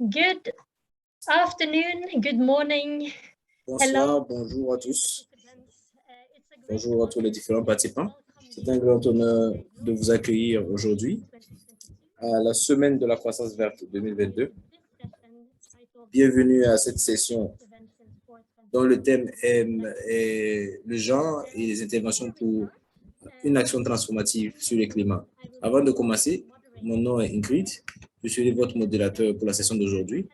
Good afternoon, good morning. Bonsoir, bonjour à tous. Bonjour à tous les différents participants. C'est un grand honneur de vous accueillir aujourd'hui à la semaine de la croissance verte 2022. Bienvenue à cette session dont le thème est le genre et les interventions pour une action transformative sur le climat. Avant de commencer, mon nom est Ingrid. Je suis votre modérateur pour la session d'aujourd'hui.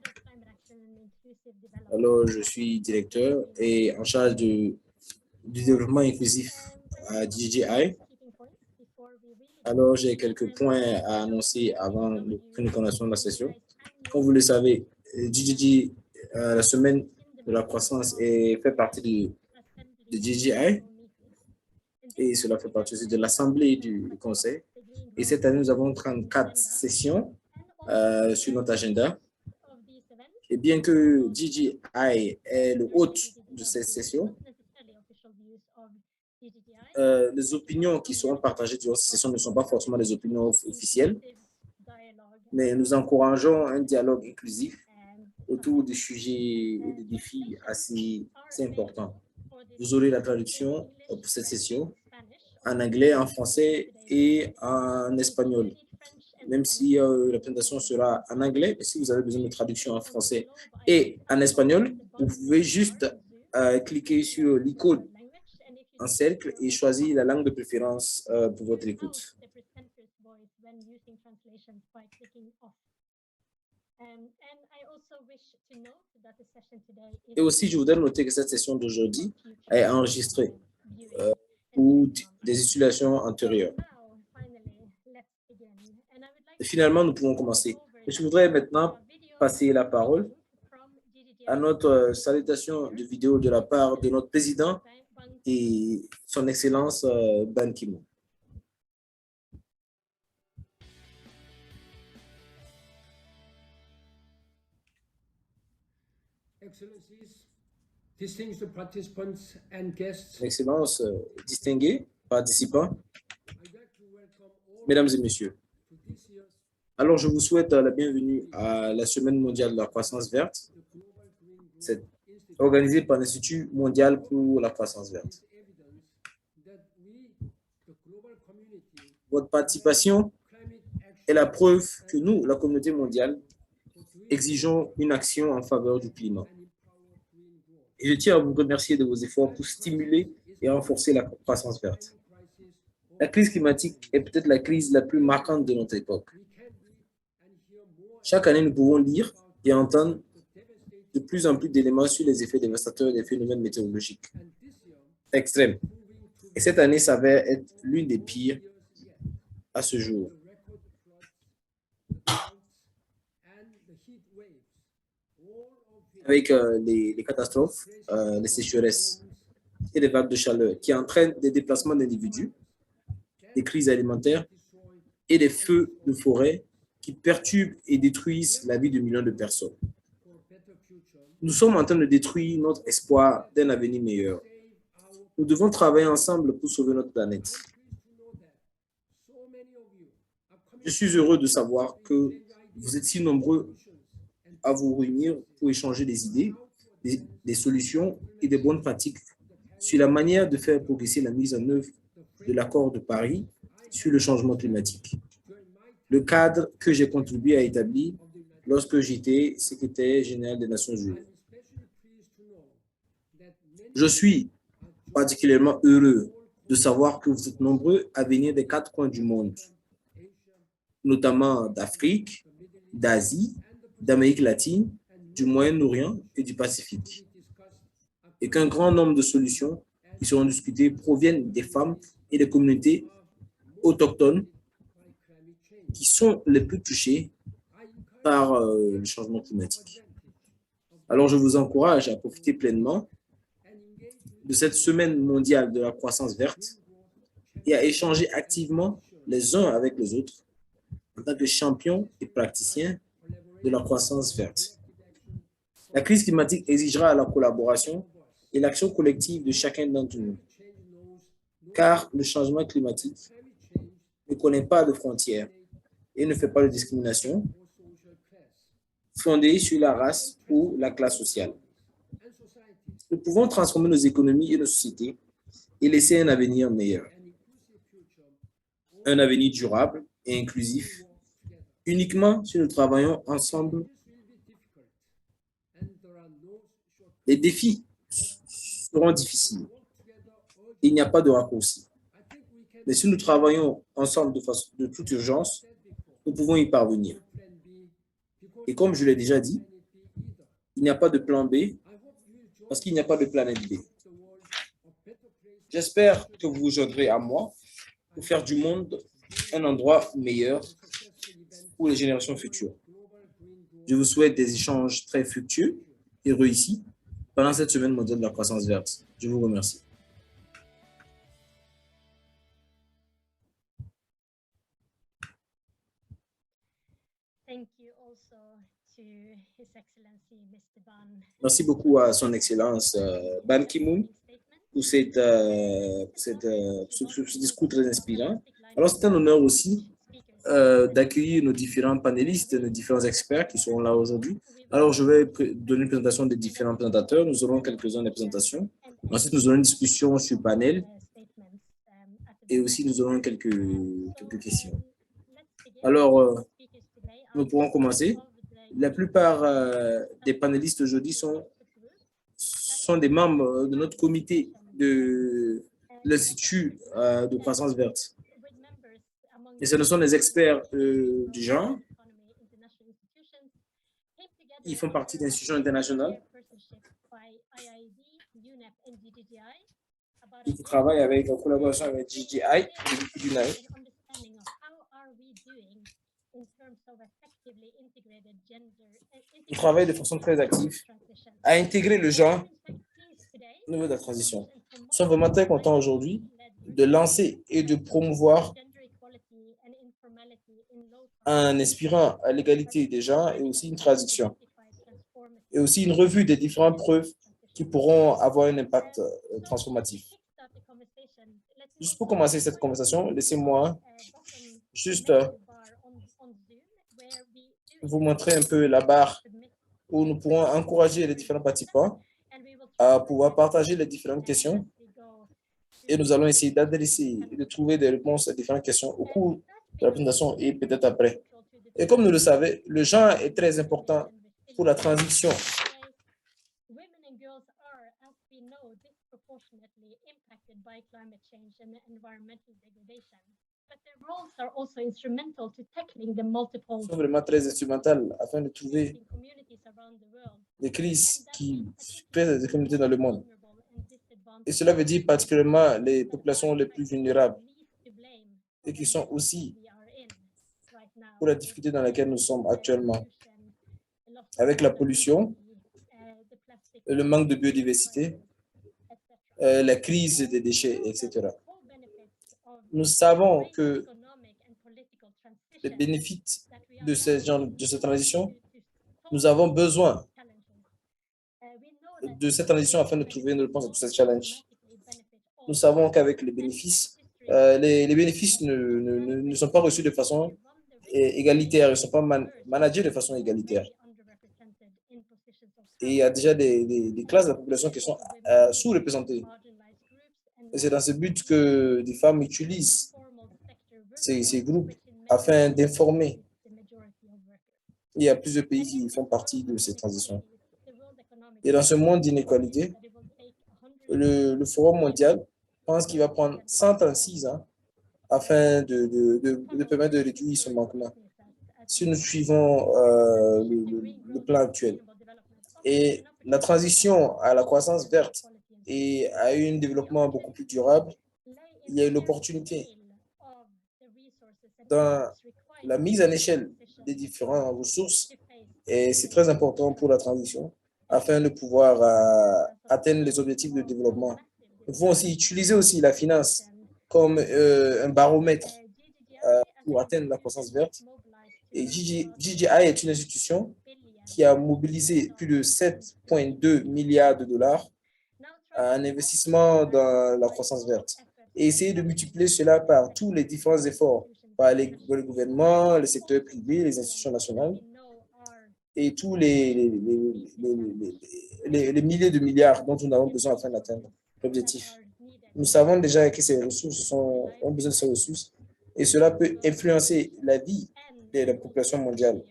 Alors, je suis directeur et en charge du développement inclusif à DJI. Alors, j'ai quelques points à annoncer avant que nous commencions la session. Comme vous le savez, DJI, la semaine de la croissance, fait partie de DJI et cela fait partie aussi de l'Assemblée du Conseil. Et cette année, nous avons 34 sessions sur notre agenda. Et bien que DJI est le hôte de ces sessions, les opinions qui seront partagées durant cette session ne sont pas forcément des opinions officielles, mais nous encourageons un dialogue inclusif autour des sujets et des défis assez importants. Vous aurez la traduction pour cette session en anglais, en français et en espagnol. Même si la présentation sera en anglais, si vous avez besoin de traduction en français et en espagnol, vous pouvez juste cliquer sur l'icône en cercle et choisir la langue de préférence pour votre écoute. Et aussi, je voudrais noter que cette session d'aujourd'hui est enregistrée pour des utilisations antérieures. Et finalement, nous pouvons commencer. Je voudrais maintenant passer la parole à notre salutation de vidéo de la part de notre président et son Excellence Ban Ki-moon. Excellences, distingués participants, Mesdames et Messieurs. Alors, je vous souhaite la bienvenue à la Semaine mondiale de la croissance verte. C'est organisé par l'Institut mondial pour la croissance verte. Votre participation est la preuve que nous, la communauté mondiale, exigeons une action en faveur du climat. Et je tiens à vous remercier de vos efforts pour stimuler et renforcer la croissance verte. La crise climatique est peut-être la crise la plus marquante de notre époque. Chaque année, nous pouvons lire et entendre de plus en plus d'éléments sur les effets dévastateurs des phénomènes météorologiques extrêmes. Et cette année s'avère être l'une des pires à ce jour. Avec les catastrophes, les sécheresses et les vagues de chaleur qui entraînent des déplacements d'individus, des crises alimentaires et des feux de forêt qui perturbent et détruisent la vie de millions de personnes. Nous sommes en train de détruire notre espoir d'un avenir meilleur. Nous devons travailler ensemble pour sauver notre planète. Je suis heureux de savoir que vous êtes si nombreux à vous réunir pour échanger des idées, des solutions et des bonnes pratiques sur la manière de faire progresser la mise en œuvre de l'accord de Paris sur le changement climatique. Le cadre que j'ai contribué à établir lorsque j'étais secrétaire général des Nations Unies. Je suis particulièrement heureux de savoir que vous êtes nombreux à venir des 4 coins du monde, notamment d'Afrique, d'Asie, d'Amérique latine, du Moyen-Orient et du Pacifique. Et qu'un grand nombre de solutions qui seront discutées proviennent des femmes et des communautés autochtones qui sont les plus touchées par le changement climatique. Alors, je vous encourage à profiter pleinement de cette semaine mondiale de la croissance verte et à échanger activement les uns avec les autres en tant que champions et praticiens de la croissance verte. La crise climatique exigera la collaboration et l'action collective de chacun d'entre nous, car le changement climatique ne connaît pas de frontières et ne fait pas de discrimination, fondée sur la race ou la classe sociale. Nous pouvons transformer nos économies et nos sociétés et laisser un avenir meilleur, un avenir durable et inclusif, uniquement si nous travaillons ensemble. Les défis seront difficiles. Il n'y a pas de raccourci. Mais si nous travaillons ensemble de toute urgence, nous pouvons y parvenir. Et comme je l'ai déjà dit, il n'y a pas de plan B parce qu'il n'y a pas de planète B. J'espère que vous vous joindrez à moi pour faire du monde un endroit meilleur pour les générations futures. Je vous souhaite des échanges très fructueux et réussis pendant cette semaine mondiale de la croissance verte. Je vous remercie. Merci beaucoup à son Excellence Ban Ki-moon pour ce discours très inspirant. Alors, c'est un honneur aussi d'accueillir nos différents panélistes, nos différents experts qui seront là aujourd'hui. Alors, je vais donner une présentation des différents présentateurs. Nous aurons quelques-uns des présentations. Ensuite, nous aurons une discussion sur panel. Et aussi, nous aurons quelques questions. Alors, nous pourrons commencer. La plupart des panélistes aujourd'hui sont des membres de notre comité de l'Institut de croissance verte. Et ce ne sont des experts du genre. Ils font partie d'institutions internationales et qui travaillent avec en collaboration avec GGI et UNAI. Ils travaillent de façon très active à intégrer le genre au niveau de la transition. Nous sommes vraiment très contents aujourd'hui de lancer et de promouvoir en inspirant à l'égalité des genres et aussi une transition. Et aussi une revue des différentes preuves qui pourront avoir un impact transformatif. Juste pour commencer cette conversation, laissez-moi juste vous montrer un peu la barre où nous pourrons encourager les différents participants à pouvoir partager les différentes questions. Et nous allons essayer d'adresser et de trouver des réponses à différentes questions au cours de la présentation et peut-être après. Et comme nous le savons, le genre est très important pour la transition. Sont vraiment très instrumentales afin de trouver des crises qui pèsent les communautés dans le monde. Et cela veut dire particulièrement les populations les plus vulnérables et qui sont aussi pour la difficulté dans laquelle nous sommes actuellement, avec la pollution, le manque de biodiversité, la crise des déchets, etc. Nous savons que les bénéfices de cette transition, nous avons besoin de cette transition afin de trouver une réponse à tous ces challenges. Nous savons qu'avec les bénéfices, les bénéfices ne sont pas reçus de façon égalitaire, ils ne sont pas managés de façon égalitaire. Et il y a déjà des classes de la population qui sont sous-représentées. Et c'est dans ce but que des femmes utilisent ces groupes afin d'informer. Il y a plusieurs pays qui font partie de ces transitions. Et dans ce monde d'inégalité, le Forum mondial pense qu'il va prendre 136 ans afin de permettre de réduire ce manquement si nous suivons le plan actuel. Et la transition à la croissance verte et à un développement beaucoup plus durable, il y a une opportunité dans la mise en échelle des différentes ressources et c'est très important pour la transition afin de pouvoir atteindre les objectifs de développement. Nous pouvons aussi utiliser aussi la finance comme un baromètre pour atteindre la croissance verte. Et GGI est une institution qui a mobilisé plus de 7,2 milliards de dollars en investissement dans la croissance verte et essayer de multiplier cela par tous les différents efforts, par les gouvernements, les secteurs privés, les institutions nationales. et tous les milliers de milliards dont nous avons besoin afin d'atteindre l'objectif. Nous savons déjà que ces ressources ont besoin de ces ressources et cela peut influencer la vie de la population mondiale.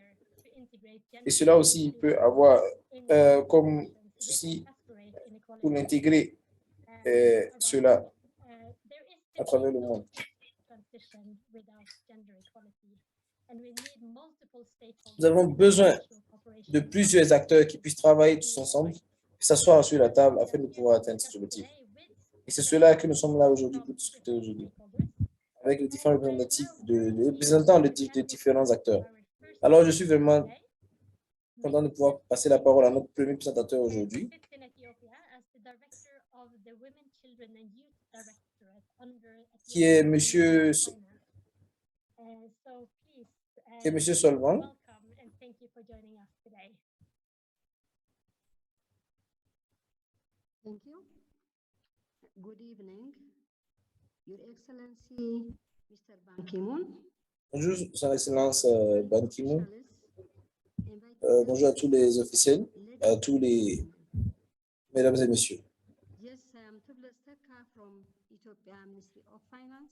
Et cela aussi peut avoir comme souci pour l'intégrer cela à travers le monde. Nous avons besoin de plusieurs acteurs qui puissent travailler tous ensemble, qui s'assoient sur la table afin de pouvoir atteindre cet objectif. Et c'est cela que nous sommes là aujourd'hui pour discuter aujourd'hui, avec les différents représentants de différents acteurs. Alors, je suis vraiment content de pouvoir passer la parole à notre premier présentateur aujourd'hui, qui est Monsieur Solvang. Thank you. Good evening, Your Excellency, Mr. Ban Ki-moon. Bonjour, Son Excellence Ban Ki-moon. Bonjour à tous les officiels, à tous les mesdames et messieurs. Yes, I am Tubla Seka from Ethiopia Ministry of Finance.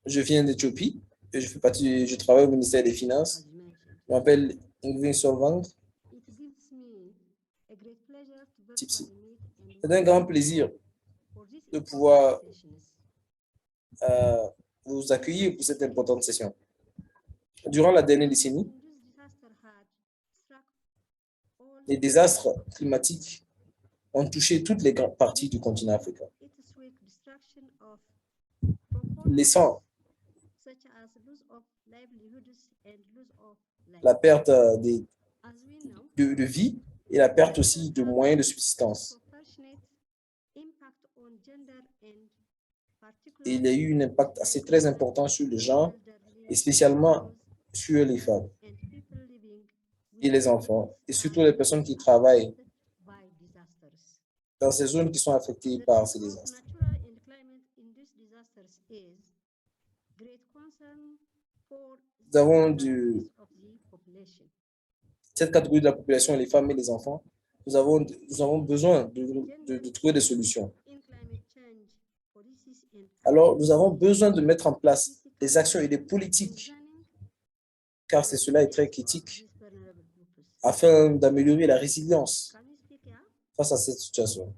Je viens d'Éthiopie et je travaille au ministère des Finances. As mentioned, Je m'appelle Ingvin Solvang. it gives me a great pleasure to Tipsy. virtually meet and C'est un grand plaisir for this de important pouvoir sessions. vous accueillir pour cette importante session. Durant la dernière décennie, This disaster had struck all les désastres climatiques ont touché toutes les grandes parties du continent africain, its swift destruction of profound laissant such as loss of livelihoods and loss of life. la perte As we know, de vie et la perte aussi de moyens de subsistance. proportionate impact on gender and Et il y a eu un impact assez très important sur le genre et spécialement sur les femmes et les enfants et surtout les personnes qui travaillent dans ces zones qui sont affectées par ces désastres. Nous avons cette catégorie de la population, les femmes et les enfants, nous avons besoin de trouver des solutions. Alors, nous avons besoin de mettre en place des actions et des politiques, car cela est très critique, afin d'améliorer la résilience face à cette situation.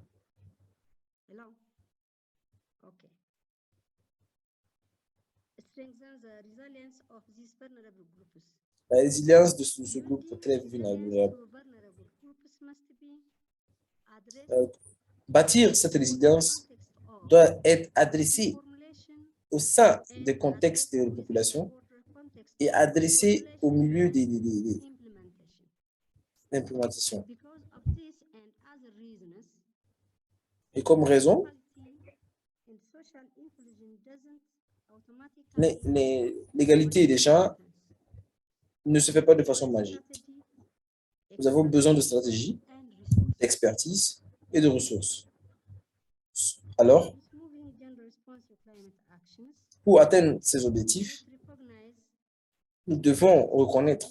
La résilience de ce groupe très vulnérable. Bâtir cette résilience doit être adressé au sein des contextes de la population et adressé au milieu des l'implémentation. Et comme raison, l'égalité des genres ne se fait pas de façon magique. Nous avons besoin de stratégies, d'expertise et de ressources. Alors, pour atteindre ces objectifs, nous devons reconnaître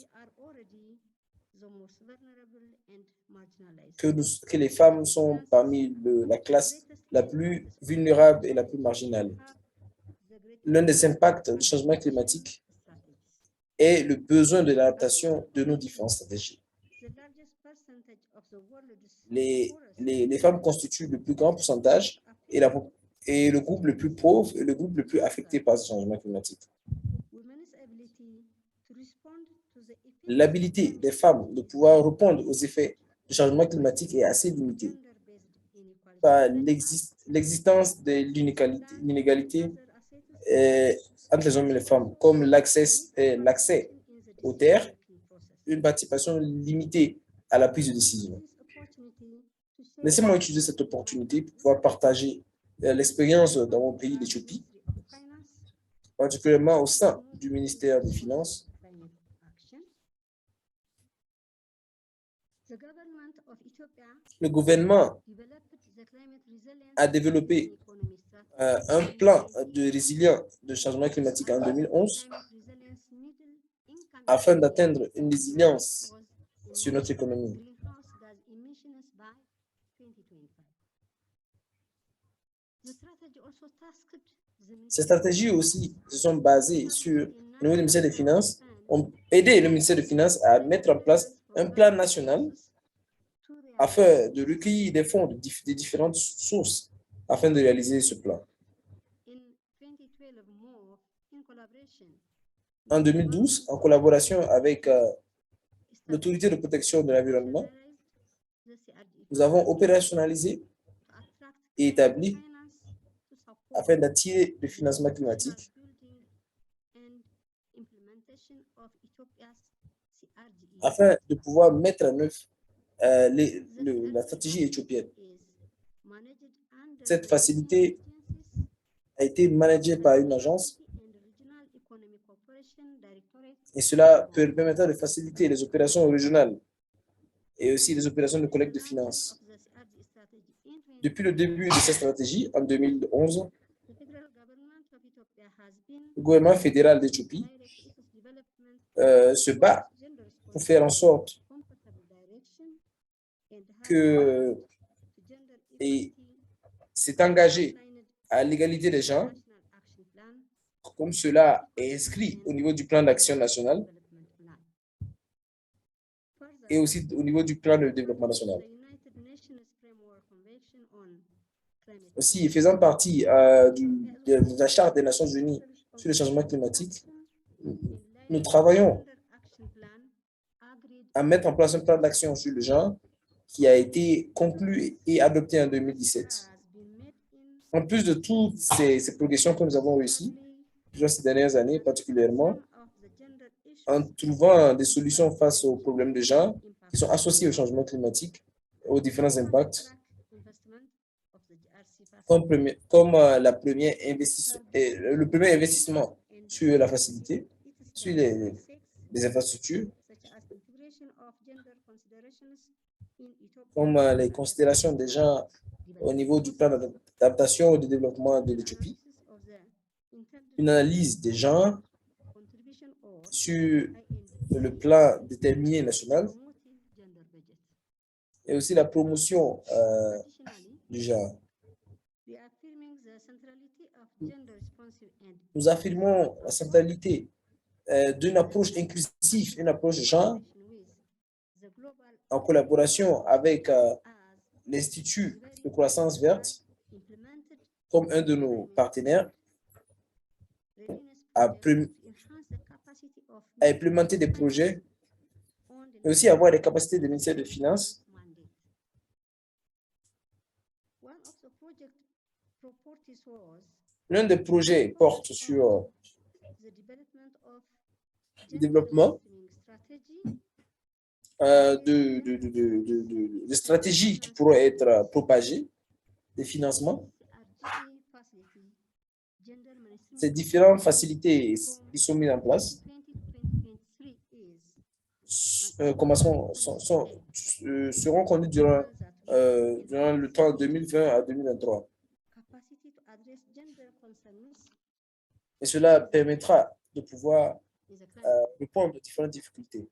que les femmes sont parmi la classe la plus vulnérable et la plus marginale. L'un des impacts du changement climatique est le besoin de l'adaptation de nos différentes stratégies. Les femmes constituent le plus grand pourcentage et le groupe le plus pauvre et le groupe le plus affecté par ce changement climatique. L'habilité des femmes de pouvoir répondre aux effets du changement climatique est assez limitée par l'existence de l'inégalité entre les hommes et les femmes, comme l'accès aux terres, une participation limitée à la prise de décision. Laissez-moi utiliser cette opportunité pour pouvoir partager l'expérience dans mon pays, l'Éthiopie, particulièrement au sein du ministère des Finances. Le gouvernement a développé un plan de résilience de changement climatique en 2011 afin d'atteindre une résilience sur notre économie. greenhouse gas emissions by 2025. The strategy also tasked the Ces stratégies aussi se sont basées sur, au niveau du ministère des Finances, ont aidé le ministère des Finances à mettre en place un plan national afin de recueillir des fonds des différentes sources afin de réaliser ce plan. in 2012 more in collaboration En 2012, en collaboration avec l'autorité de protection de l'environnement, the CRD nous avons opérationnalisé to attract et établi finance to support afin d'attirer le financement climatique building and implementation of Ethiopia's CRDE. afin de pouvoir mettre en œuvre la stratégie éthiopienne. Is managed under Cette the facilité agencies a été managée par une agence and Regional Economic Cooperation Directorate et cela permettra de faciliter les opérations régionales et aussi les opérations de collecte de finances. of the CRDE strategy in 20 Depuis le début de cette stratégie, en 2011, the federal government of Ethiopia has been le gouvernement fédéral d'Éthiopie direct its development se bat gender pour faire en sorte compatible direction and has que gender et equality s'est engagé signed à l'égalité des gens, national action plan comme cela est inscrit au niveau du plan d'action national development plan. Further, et aussi au niveau du plan de développement national. the United Nations Framework Convention on Climate Aussi, faisant partie de la Charte des Nations Unies sur le changement climatique, nous travaillons à mettre en place un plan d'action sur le genre qui a été conclu et adopté en 2017. En plus de toutes ces progressions que nous avons réussies durant ces dernières années, particulièrement en trouvant des solutions face aux problèmes de genre qui sont associés au changement climatique et aux différents impacts, comme le premier investissement sur la facilité, sur les infrastructures, comme les considérations des gens au niveau du plan d'adaptation et de développement de l'Éthiopie, une analyse des gens sur le plan déterminé national et aussi la promotion du genre. Nous affirmons la centralité d'une approche inclusive, une approche genre, en collaboration avec l'Institut de croissance verte, comme un de nos partenaires, à implémenter des projets et aussi avoir des capacités de ministère des Finances. L'un des projets porte sur le développement de stratégies qui pourraient être propagées, des financements. Ces différentes facilités qui sont mises en place seront conduites durant le temps 2020 à 2023. Et cela permettra de pouvoir répondre aux différentes difficultés.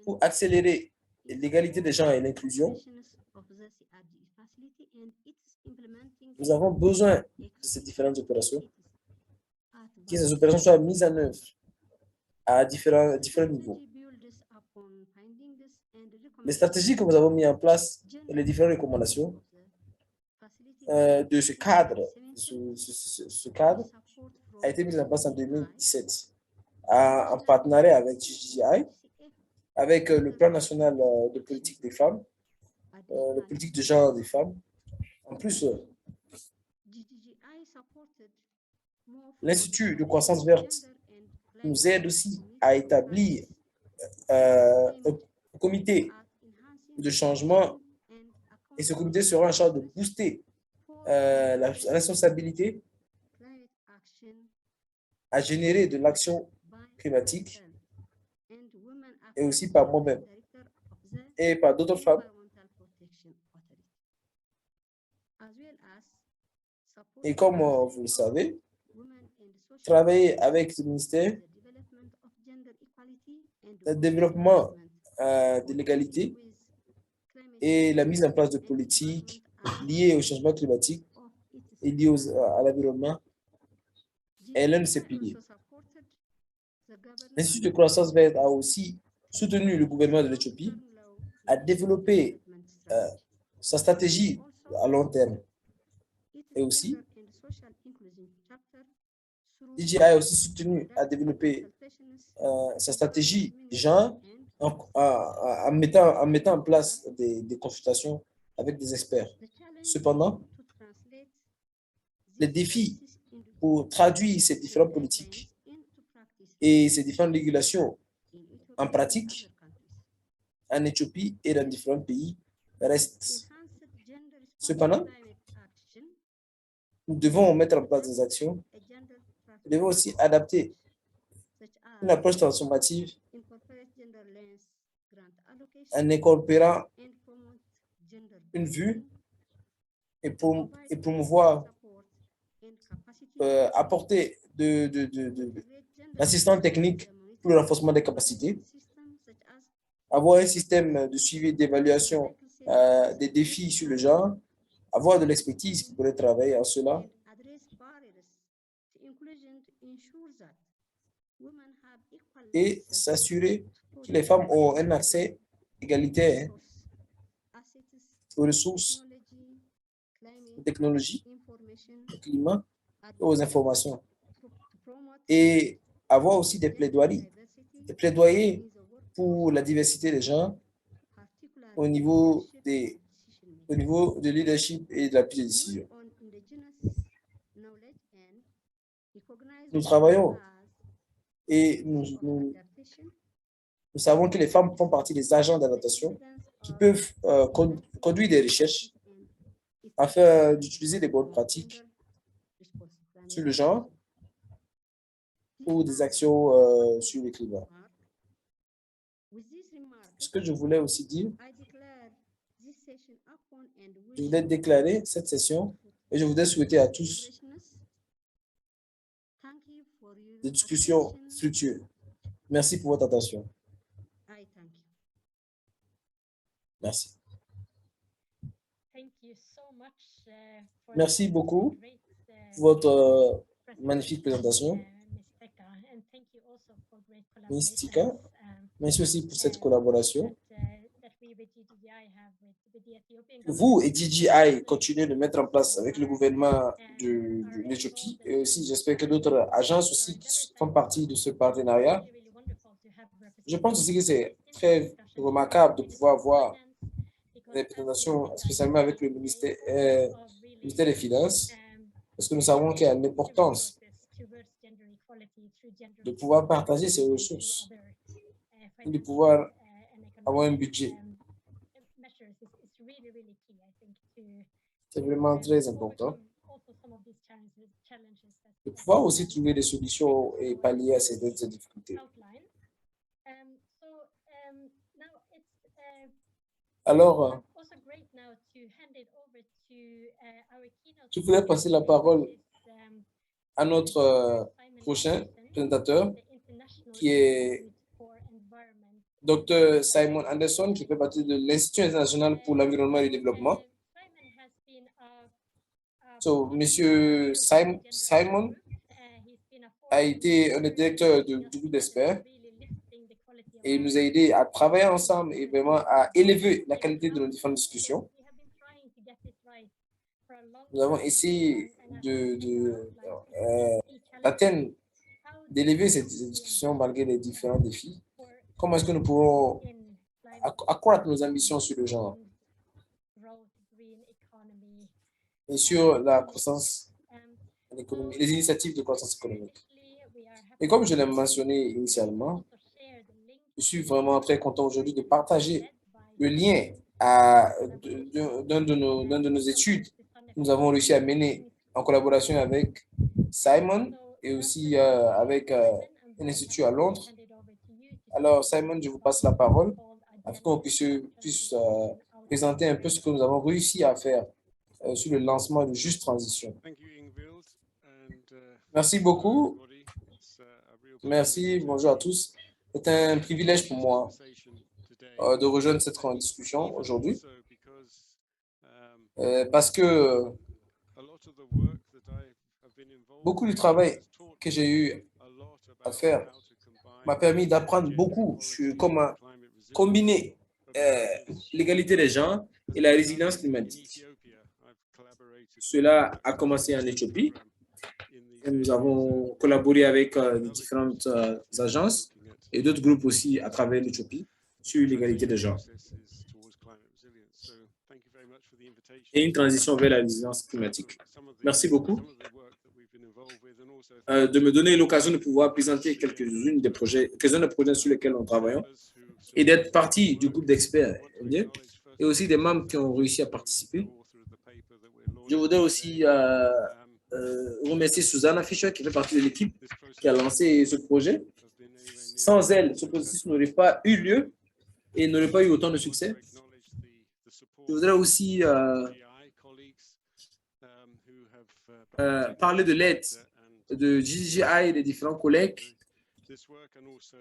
Pour accélérer l'égalité des gens et l'inclusion, nous avons besoin de ces différentes opérations, que ces opérations soient mises en œuvre à différents niveaux. Les stratégies que nous avons mises en place et les différentes recommandations de ce cadre, ce cadre a été mis en place en 2017 en partenariat avec GGI, avec le plan national de politique des femmes, de politique de genre des femmes. En plus, l'Institut de croissance verte nous aide aussi à établir un comité de changement et ce comité sera en charge de booster la responsabilité à générer de l'action climatique et aussi par moi-même et par d'autres femmes. Et comme vous le savez, travaillé avec le ministère the development of gender equality and le développement de l'égalité with climate et la mise en place de and politiques development liées au changement climatique of its et liées à l'environnement est l'un de ses GDP piliers. also supported the government L'Institut de croissance verte a aussi soutenu le gouvernement de l'Éthiopie à développer sa stratégie à long terme. Et aussi, DJI a aussi soutenu à développer sa stratégie genre en mettant en place des consultations avec des experts. Cependant, les défis pour traduire ces différentes politiques et ces différentes régulations en pratique en Éthiopie et dans différents pays restent. Cependant, nous devons mettre en place des actions. Nous devons aussi adapter une approche transformative en incorporant une vue et promouvoir, apporter de l'assistance technique pour le renforcement des capacités, avoir un système de suivi et d'évaluation des défis sur le genre, avoir de l'expertise qui pourrait travailler en cela, et s'assurer que les femmes ont un accès égalitaire aux ressources, aux technologies, au climat et aux informations. Et avoir aussi des plaidoiries pour la diversité des genres au niveau de leadership et de la prise de décision. Nous travaillons et nous savons que les femmes font partie des agents d'adaptation qui peuvent conduire des recherches afin d'utiliser des bonnes pratiques sur le genre ou des actions sur le climat. Ce que je voulais aussi dire, je voulais déclarer cette session et je voudrais souhaiter à tous des discussions fructueuses. Merci pour votre attention. Merci. Merci beaucoup pour votre magnifique présentation, Ms. Tika. Merci aussi pour cette collaboration. Vous et DJI continuez de mettre en place avec le gouvernement de l'Éthiopie et aussi j'espère que d'autres agences aussi qui font partie de ce partenariat. Je pense aussi que c'est très remarquable de pouvoir voir des présentations, spécialement avec le ministère des Finances, parce que nous savons qu'il y a l'importance de pouvoir partager ces ressources et de pouvoir avoir un budget. C'est vraiment très important de pouvoir aussi trouver des solutions et pallier à ces difficultés. Alors, je voudrais passer la parole à notre prochain présentateur, qui est Dr. Simon Anderson, qui fait partie de l'Institut international pour l'environnement et le développement. Monsieur Simon a été un des directeurs du groupe d'experts et il nous a aidé à travailler ensemble et vraiment à élever la qualité de nos différentes discussions. Nous avons essayé d'atteindre, d'élever cette discussion malgré les différents défis. Comment est-ce que nous pouvons accroître nos ambitions sur le genre et sur la croissance économique, les initiatives de croissance économique. Et comme je l'ai mentionné initialement, je suis vraiment très content aujourd'hui de partager le lien d'un de nos études que nous avons réussi à mener en collaboration avec Simon et aussi avec un institut à Londres. Alors, Simon, je vous passe la parole afin qu'on puisse présenter un peu ce que nous avons réussi à faire sur le lancement de Juste Transition. Merci beaucoup Merci, bonjour à tous. C'est un privilège pour moi de rejoindre cette discussion aujourd'hui parce que beaucoup du travail que j'ai eu à faire m'a permis d'apprendre beaucoup sur comment combiner l'égalité des genres et la résilience climatique. Cela a commencé en Éthiopie. Et nous avons collaboré avec différentes agences et d'autres groupes aussi à travers l'Éthiopie sur l'égalité des genres et une transition vers la résilience climatique. Merci beaucoup de me donner l'occasion de pouvoir présenter quelques-uns des projets sur lesquels nous travaillons et d'être partie du groupe d'experts indiens et aussi des membres qui ont réussi à participer. Je voudrais aussi remercier Susanna Fischer qui fait partie de l'équipe qui a lancé ce projet. Sans elle, ce processus n'aurait pas eu lieu et n'aurait pas eu autant de succès. Je voudrais aussi parler de l'aide de GGI et des différents collègues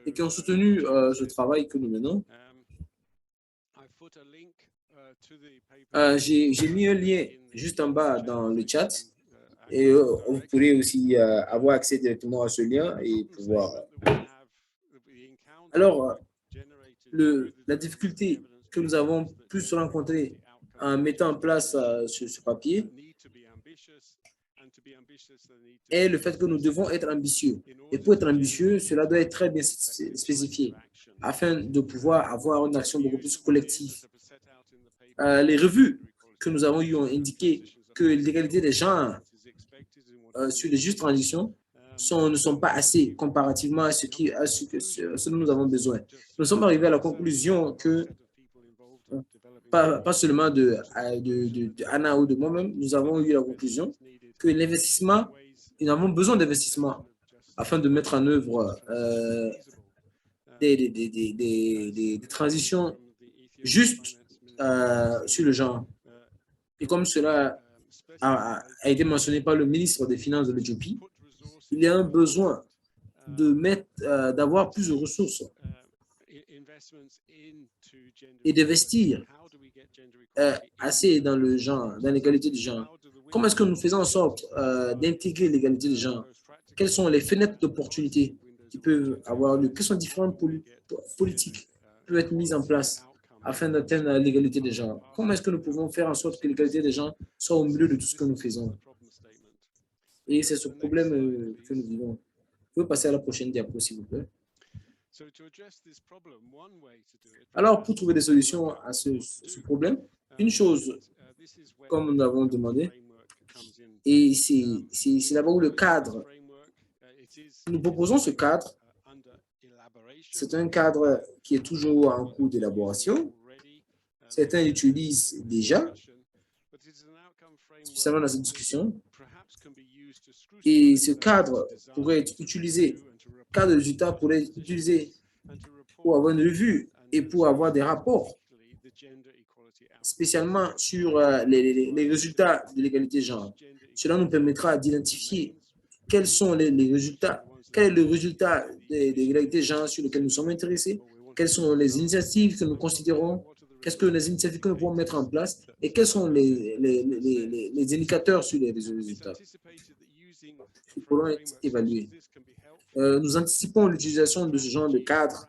et qui ont soutenu ce travail que nous menons. J'ai mis un lien juste en bas dans le chat et vous pourrez aussi avoir accès directement à ce lien et pouvoir. Alors, la difficulté que nous avons pu rencontrer en mettant en place ce papier est le fait que nous devons être ambitieux. Et pour être ambitieux, cela doit être très bien spécifié afin de pouvoir avoir une action beaucoup plus collective. Les revues que nous avons eues ont indiqué que l'égalité des genres sur les justes transitions ne sont pas assez comparativement à ce dont nous avons besoin. Nous sommes arrivés à la conclusion que, pas seulement de Anna ou de moi-même, nous avons eu la conclusion que l'investissement, nous avons besoin d'investissement afin de mettre en œuvre des transitions justes sur le genre. Et comme cela a été mentionné par le ministre des Finances de l'Éthiopie, il y a un besoin d'avoir plus de ressources et d'investir assez dans le genre, dans l'égalité du genre. Comment est-ce que nous faisons en sorte d'intégrer l'égalité du genre? Quelles sont les fenêtres d'opportunité qui peuvent avoir lieu? Quelles sont différentes politiques qui peuvent être mises en place afin d'atteindre l'égalité des genres? Comment est-ce que nous pouvons faire en sorte que l'égalité des genres soit au milieu de tout ce que nous faisons? Et c'est ce problème que nous vivons. Vous pouvez passer à la prochaine diapo, s'il vous plaît. Alors, pour trouver des solutions à ce problème, une chose, comme nous l'avons demandé, et c'est là-bas où le cadre, nous proposons ce cadre, c'est un cadre qui est toujours en cours d'élaboration. Certains l'utilisent déjà, spécialement dans cette discussion. Et ce cadre pourrait être utilisé, cadre de résultat pourrait être utilisé pour avoir une revue et pour avoir des rapports, spécialement sur les résultats de l'égalité de genre. Cela nous permettra d'identifier quels sont les résultats, quel est le résultat de l'égalité de genre sur lequel nous sommes intéressés, quelles sont les initiatives que nous considérons, quelles sont les initiatives que nous pouvons mettre en place et quels sont les indicateurs sur les résultats qui pourront être évalués. Nous anticipons l'utilisation de ce genre de cadre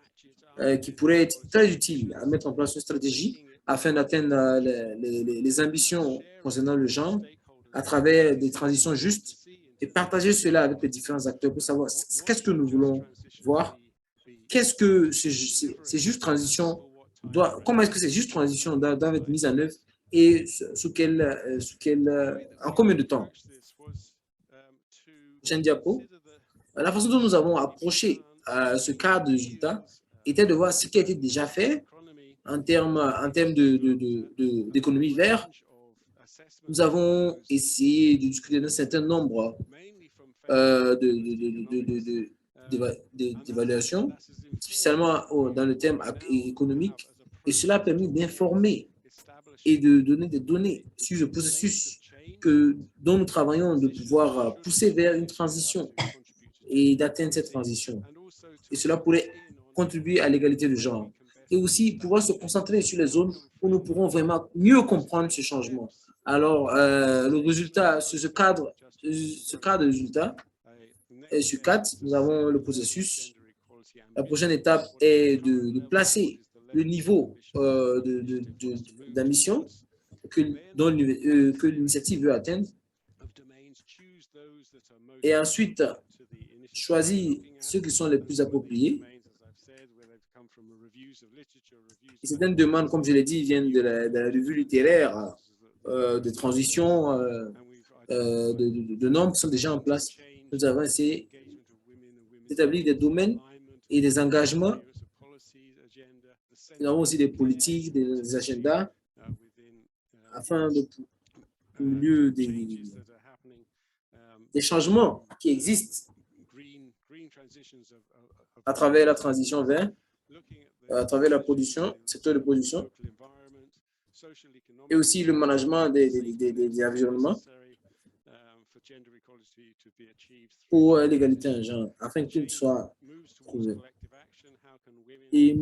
qui pourrait être très utile à mettre en place une stratégie afin d'atteindre les ambitions concernant le genre à travers des transitions justes et partager cela avec les différents acteurs pour savoir qu'est-ce que nous voulons voir, qu'est-ce que ces justes transitions comment est-ce que ces justes transitions doivent être mises en œuvre et en combien de temps. Prochaine diapo. La façon dont nous avons approché ce cadre de résultat était de voir ce qui a été déjà fait en termes d'économie verte. Nous avons essayé de discuter d'un certain nombre d'évaluations, spécialement dans le thème économique, et cela a permis d'informer et de donner des données sur le processus dont nous travaillons, de pouvoir pousser vers une transition et d'atteindre cette transition. Et cela pourrait contribuer à l'égalité de genre. Et aussi pouvoir se concentrer sur les zones où nous pourrons vraiment mieux comprendre ce changement. Alors, le résultat, ce cadre de résultat, et sur 4, nous avons le processus. La prochaine étape est de placer le niveau d'ambition que l'initiative veut atteindre. Et ensuite, choisir ceux qui sont les plus appropriés. Et certaines demandes, comme je l'ai dit, viennent de la revue littéraire, de transition, de normes qui sont déjà en place. Nous avons essayé d'établir des domaines et des engagements. Nous avons aussi des politiques, des agendas, afin de, au milieu des changements qui existent à travers la transition verte, à travers la production, secteur de production, et aussi le management des environnements pour l'égalité en genre, afin qu'il soit trouvé. Et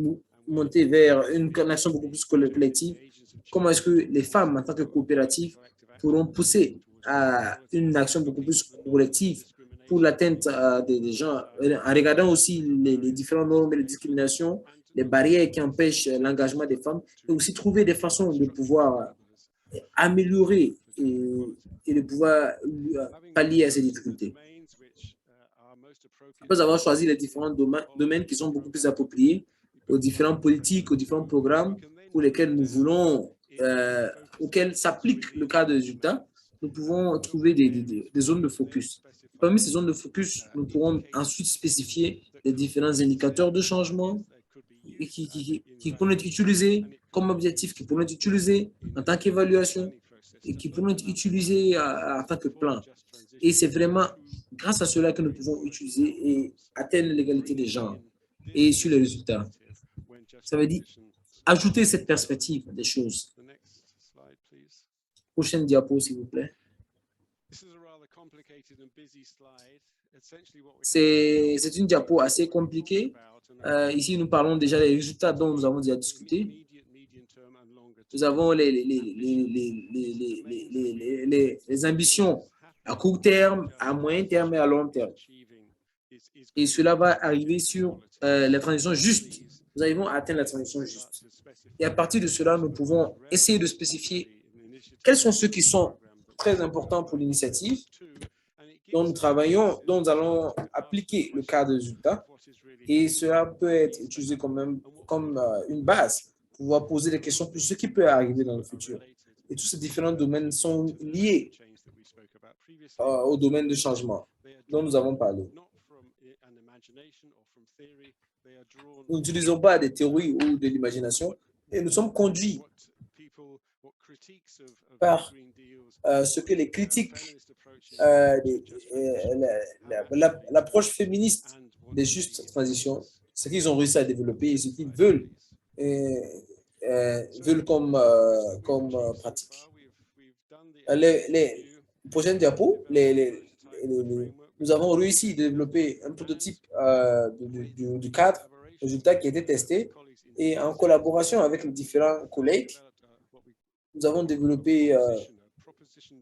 monter vers une action beaucoup plus collective. Comment est-ce que les femmes, en tant que coopératives, pourront pousser à une action beaucoup plus collective pour l'atteinte des gens, en regardant aussi les différentes normes et les discriminations, les barrières qui empêchent l'engagement des femmes, et aussi trouver des façons de pouvoir améliorer et de pouvoir pallier à ces difficultés. Après avoir choisi les différents domaines qui sont beaucoup plus appropriés aux différentes politiques, aux différents programmes pour lesquels nous voulons, auxquels s'applique le cadre de résultat, nous pouvons trouver des zones de focus. Parmi ces zones de focus, nous pourrons ensuite spécifier les différents indicateurs de changement qui pourront être utilisés comme objectif, qui pourront être utilisés en tant qu'évaluation et qui pourront être utilisés en tant que plan. Et c'est vraiment grâce à cela que nous pouvons utiliser et atteindre l'égalité des genres et sur les résultats. Ça veut dire ajouter cette perspective des choses. Prochaine diapo, s'il vous plaît. C'est une diapo assez compliquée. Ici, nous parlons déjà des résultats dont nous avons déjà discuté. Nous avons les ambitions à court terme, à moyen terme et à long terme. Et cela va arriver sur la transition juste. Nous arrivons à atteindre la transition juste. Et à partir de cela, nous pouvons essayer de spécifier quels sont ceux qui sont très importants pour l'initiative dont nous travaillons, dont nous allons appliquer le cadre de résultat. Et cela peut être utilisé comme une base pour pouvoir poser des questions sur ce qui peut arriver dans le futur. Et tous ces différents domaines sont liés au domaine de changement dont nous avons parlé. Nous n'utilisons pas des théories ou de l'imagination et nous sommes conduits par ce que les critiques, l'approche féministe des justes transitions, ce qu'ils ont réussi à développer et ce qu'ils veulent comme pratique. Les prochaines diapos, nous avons réussi à développer un prototype du cadre résultat qui a été testé et en collaboration avec les différents collègues, nous avons développé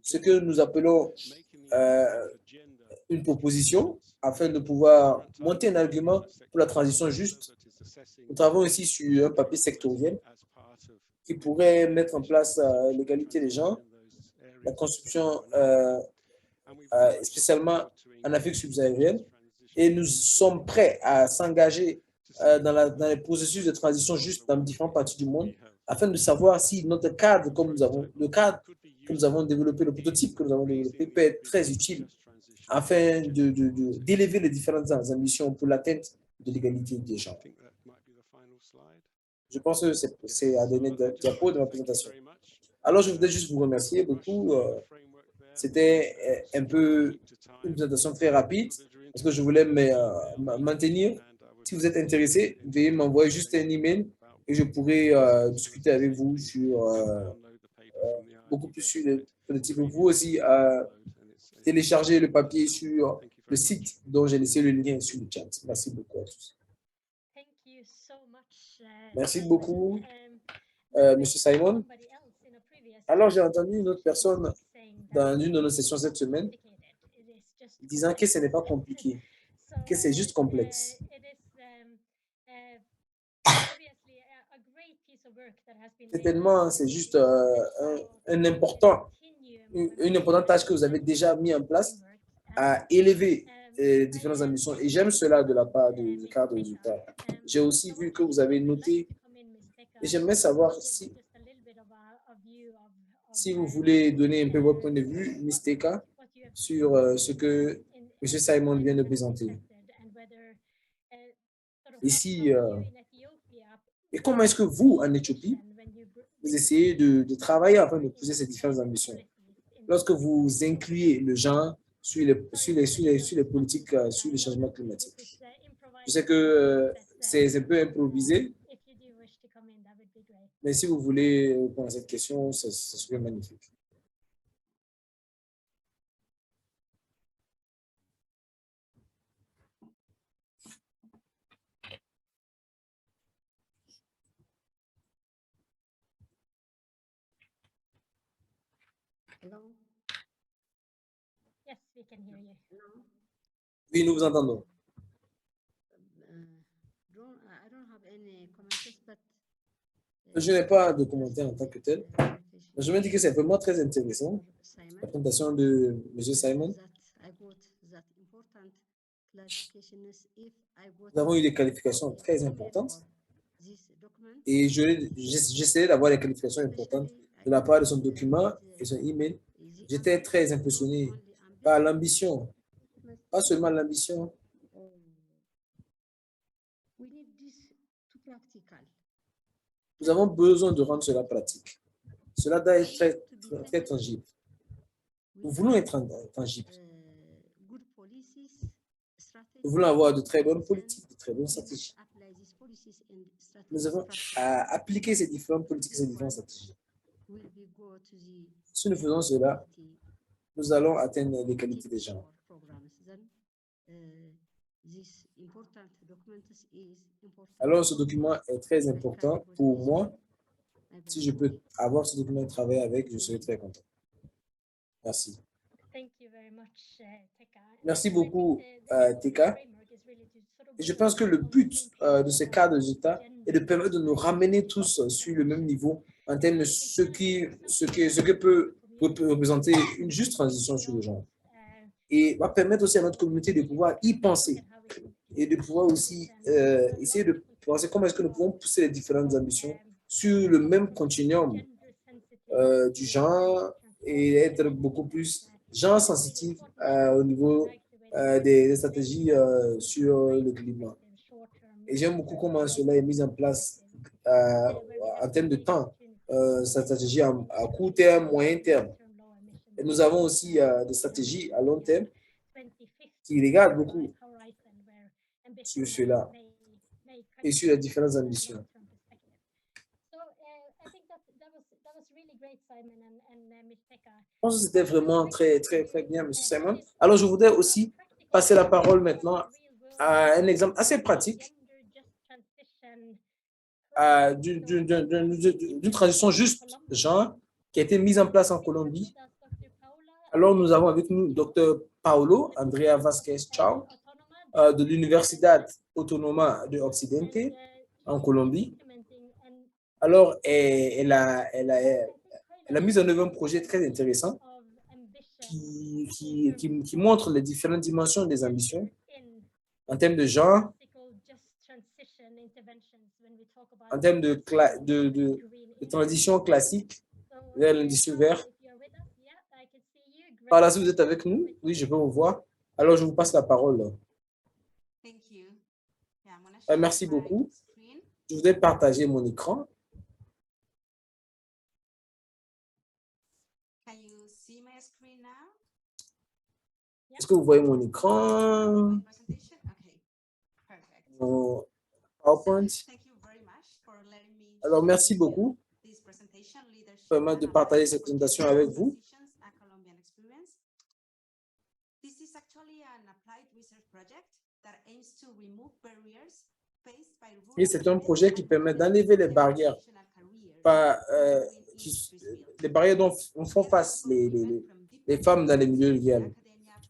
ce que nous appelons une proposition afin de pouvoir monter un argument pour la transition juste. Nous travaillons aussi sur un papier sectoriel qui pourrait mettre en place l'égalité des genres, la construction spécialement en Afrique subsaharienne. Et nous sommes prêts à s'engager dans les processus de transition juste dans différentes parties du monde afin de savoir si notre cadre, le cadre que nous avons développé, le prototype que nous avons développé peut être très utile afin d'élever les différentes ambitions pour l'atteinte de l'égalité des genres. Je pense que c'est la dernière diapo de ma présentation. Alors, je voudrais juste vous remercier beaucoup. C'était un peu une présentation très rapide parce que je voulais maintenir. Si vous êtes intéressé, veuillez m'envoyer juste un email et je pourrai discuter avec vous sur beaucoup plus sur les politiques. Vous aussi télécharger le papier sur le site dont j'ai laissé le lien sur le chat. Merci beaucoup à tous. Merci beaucoup, Monsieur Simon. Alors, j'ai entendu une autre personne dans une de nos sessions cette semaine disant que ce n'est pas compliqué, que c'est juste complexe. Certainement, c'est juste une importante tâche que vous avez déjà mis en place à élever les différentes ambitions. Et j'aime cela de la part du cadre de résultats. J'ai aussi vu que vous avez noté, et j'aimerais savoir si vous voulez donner un peu votre point de vue, Ms. Teka, sur ce que M. Simon vient de présenter. Ici, et comment est-ce que vous, en Éthiopie, vous essayez de travailler afin de pousser ces différentes ambitions? Lorsque vous incluez le genre sur les politiques, sur le changement climatique. Je sais que c'est un peu improvisé, mais si vous voulez répondre à cette question, ce serait magnifique. Hello? Yes, we can hear you. Hello? Oui, nous vous entendons. I don't have any comments, but Je n'ai pas de commentaires en tant que tel. Je me dis que c'est vraiment très intéressant, la présentation de M. Simon. Nous avons eu des qualifications très importantes et j'essayais d'avoir des qualifications importantes de la part de son document et son email. J'étais très impressionné par l'ambition, pas seulement l'ambition. Nous avons besoin de rendre cela pratique. Cela doit être très tangible. Nous voulons être tangible. Nous voulons avoir de très bonnes politiques, de très bonnes stratégies. Nous avons à appliquer ces différentes politiques et ces différentes stratégies. Si nous faisons cela, nous allons atteindre les qualités des gens. Alors, ce document est très important pour moi. Si je peux avoir ce document et travailler avec, je serai très content. Merci. Merci beaucoup, Teka. Et je pense que le but de ce cadre de résultats est de permettre de nous ramener tous sur le même niveau en termes de ce que peut représenter une juste transition sur le genre. Et va permettre aussi à notre communauté de pouvoir y penser et de pouvoir aussi essayer de penser comment est-ce que nous pouvons pousser les différentes ambitions sur le même continuum du genre et être beaucoup plus genre sensitif au niveau des stratégies sur le climat. Et j'aime beaucoup comment cela est mis en place en termes de temps, cette stratégie à court terme, moyen terme. Et nous avons aussi des stratégies à long terme qui regardent beaucoup sur cela et sur les différentes ambitions. Je pense que c'était vraiment très bien, M. Simon. Alors, je voudrais aussi passer la parole maintenant à un exemple assez pratique d'une transition juste genre qui a été mise en place en Colombie. Alors, nous avons avec nous Dr. Paulo Andrea Vasquez Chao de l'Universidad Autónoma de Occidente en Colombie. Alors, elle a mis en œuvre un projet très intéressant qui montre les différentes dimensions des ambitions en termes de genre, en termes de transition classique vers l'industrie verte. Par là, si vous êtes avec nous, oui, je peux vous voir. Alors, je vous passe la parole. Merci beaucoup. Je voudrais partager mon écran. Est-ce que vous voyez mon écran? Mon PowerPoint? Alors, merci beaucoup pour permettre de partager cette présentation avec vous. Et c'est un projet qui permet d'enlever les barrières, les barrières dont font face les femmes dans les milieux ruraux.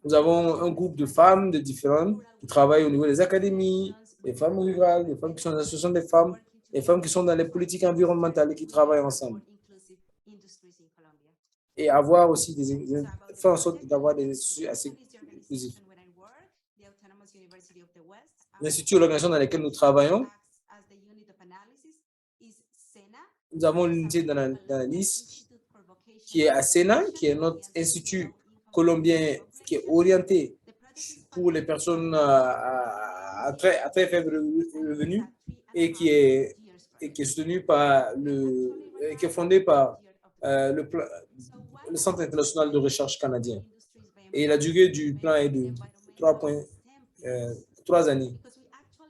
Nous avons un groupe de femmes de différentes qui travaillent au niveau des académies, les femmes rurales, les femmes qui sont dans l'association des femmes, les femmes qui sont dans les politiques environnementales et qui travaillent ensemble. Et avoir aussi faire en sorte d'avoir des instituts assez inclusifs. L'institut ou l'organisation dans laquelle nous travaillons, nous avons l'unité d'analyse qui est à SENA, qui est notre institut colombien qui est orienté pour les personnes à très faible revenu et qui est soutenu par qui est fondé par le Centre international de recherche canadien. Et la durée du plan est de 3 années.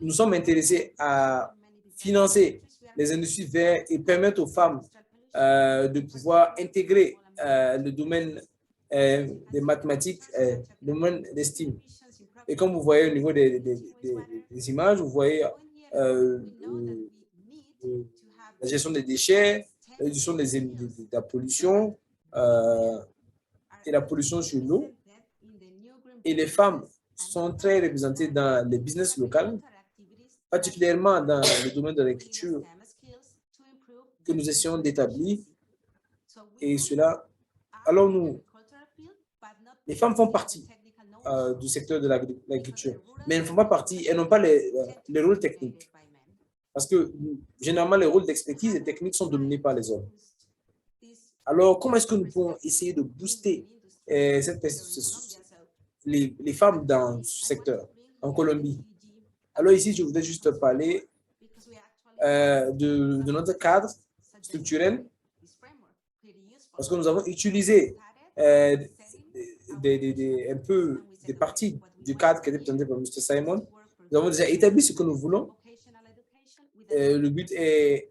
Nous sommes intéressés à financer les industries vertes et permettre aux femmes de pouvoir intégrer le domaine des mathématiques, le domaine des STEAM. Et comme vous voyez au niveau des images, vous voyez la gestion des déchets, la réduction de la pollution et la pollution sur l'eau. Et les femmes sont très représentées dans les business locaux, particulièrement dans le domaine de l'agriculture que nous essayons d'établir. Et cela, alors les femmes font partie du secteur de l'agriculture, mais elles ne font pas partie, elles n'ont pas les rôles techniques. Parce que généralement, les rôles d'expertise et techniques sont dominés par les hommes. Alors, comment est-ce que nous pouvons essayer de booster les femmes dans ce secteur en Colombie? Alors ici, je voudrais juste parler de notre cadre structurel, parce que nous avons utilisé un peu des parties du cadre qui était présenté par M. Simon. Nous avons déjà établi ce que nous voulons. Le but est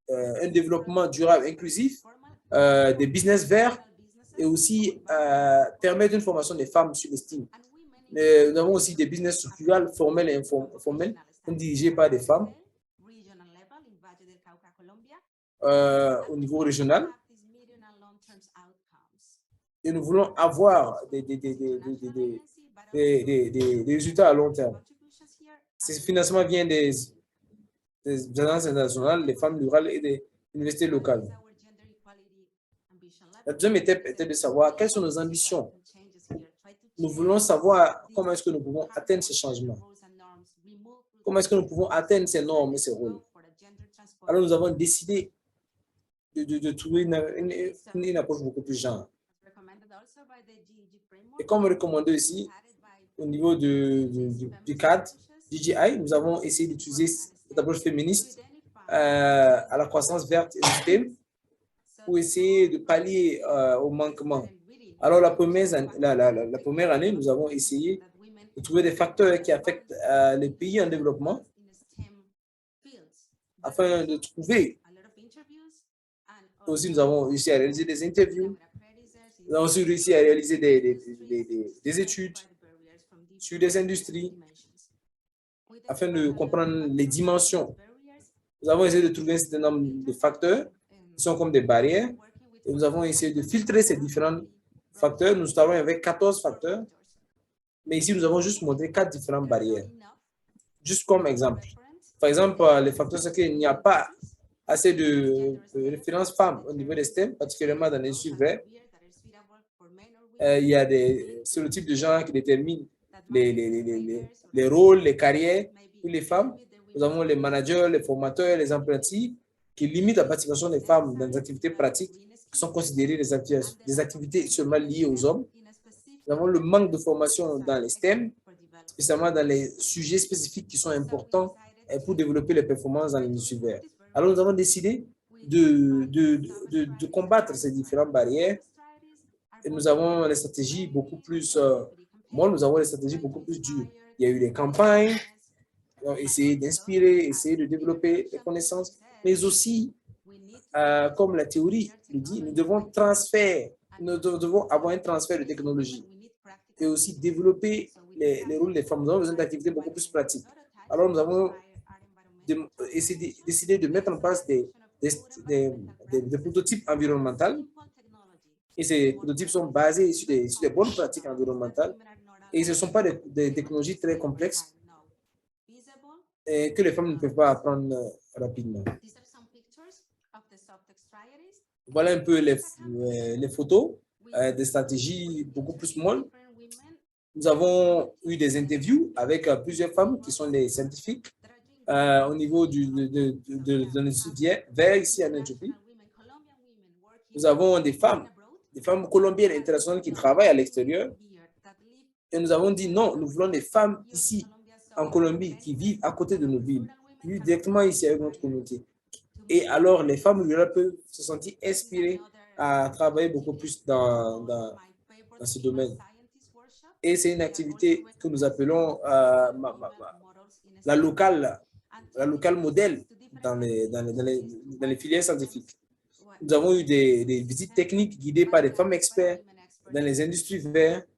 un développement durable inclusif, des business verts et aussi permettre une formation des femmes sur les STEAM. Nous avons aussi des business structurels formels et informels dirigés par des femmes au niveau régional. Et nous voulons avoir des résultats à long terme. Ce financement vient des agences internationales, des femmes rurales et des universités locales. La deuxième étape était de savoir quelles sont nos ambitions. Nous voulons savoir comment est-ce que nous pouvons atteindre ces changements. Comment est-ce que nous pouvons atteindre ces normes et ces rôles. Alors, nous avons décidé de trouver une approche beaucoup plus genre. Et comme recommandé ici, au niveau du cadre DJI, nous avons essayé d'utiliser cette approche féministe à la croissance verte et du STEM pour essayer de pallier au manquement. Alors, la première année, nous avons essayé de trouver des facteurs qui affectent les pays en développement afin de trouver. Aussi, nous avons réussi à réaliser des interviews. Nous avons aussi réussi à réaliser des études sur des industries afin de comprendre les dimensions. Nous avons essayé de trouver un certain nombre de facteurs qui sont comme des barrières et nous avons essayé de filtrer ces différents facteurs. Nous travaillons avec 14 facteurs, mais ici, nous avons juste montré 4 différentes barrières, juste comme exemple. Par exemple, les facteurs, c'est qu'il n'y a pas assez de références femmes au niveau des STEM, particulièrement dans les industries vertes. Il y a des stéréotypes de genre qui déterminent les rôles, les carrières pour les femmes. Nous avons les managers, les formateurs, les apprentis qui limitent la participation des femmes dans des activités pratiques qui sont considérées des activités seulement liées aux hommes. Nous avons le manque de formation dans les STEM, spécialement dans les sujets spécifiques qui sont importants pour développer les performances dans l'industrie verte. Alors, nous avons décidé de combattre ces différentes barrières et nous avons des stratégies beaucoup plus, nous avons des stratégies beaucoup plus dures. Il y a eu des campagnes, essayer d'inspirer, essayer de développer les connaissances, mais aussi, comme la théorie le dit, nous devons avoir un transfert de technologie et aussi développer les rôles des femmes. Nous avons besoin d'activités beaucoup plus pratiques. Alors, nous avons décidé de mettre en place des prototypes environnementaux. Et ces prototypes sont basés sur des bonnes pratiques environnementales. Et ce ne sont pas des technologies très complexes et que les femmes ne peuvent pas apprendre rapidement. Voilà un peu les photos des stratégies beaucoup plus molles. Nous avons eu des interviews avec plusieurs femmes qui sont des scientifiques au niveau de l'Institut Vert ici en Éthiopie. Nous avons des femmes colombiennes internationales qui travaillent à l'extérieur. Et nous avons dit non, nous voulons des femmes ici en Colombie qui vivent à côté de nos villes, qui vivent directement ici avec notre communauté. Et alors, les femmes rurales peuvent se sentir inspirées à travailler beaucoup plus dans ce domaine. Et c'est une activité que nous appelons la locale modèle dans les filières scientifiques. Nous avons eu des visites techniques guidées par des femmes experts dans les industries vertes.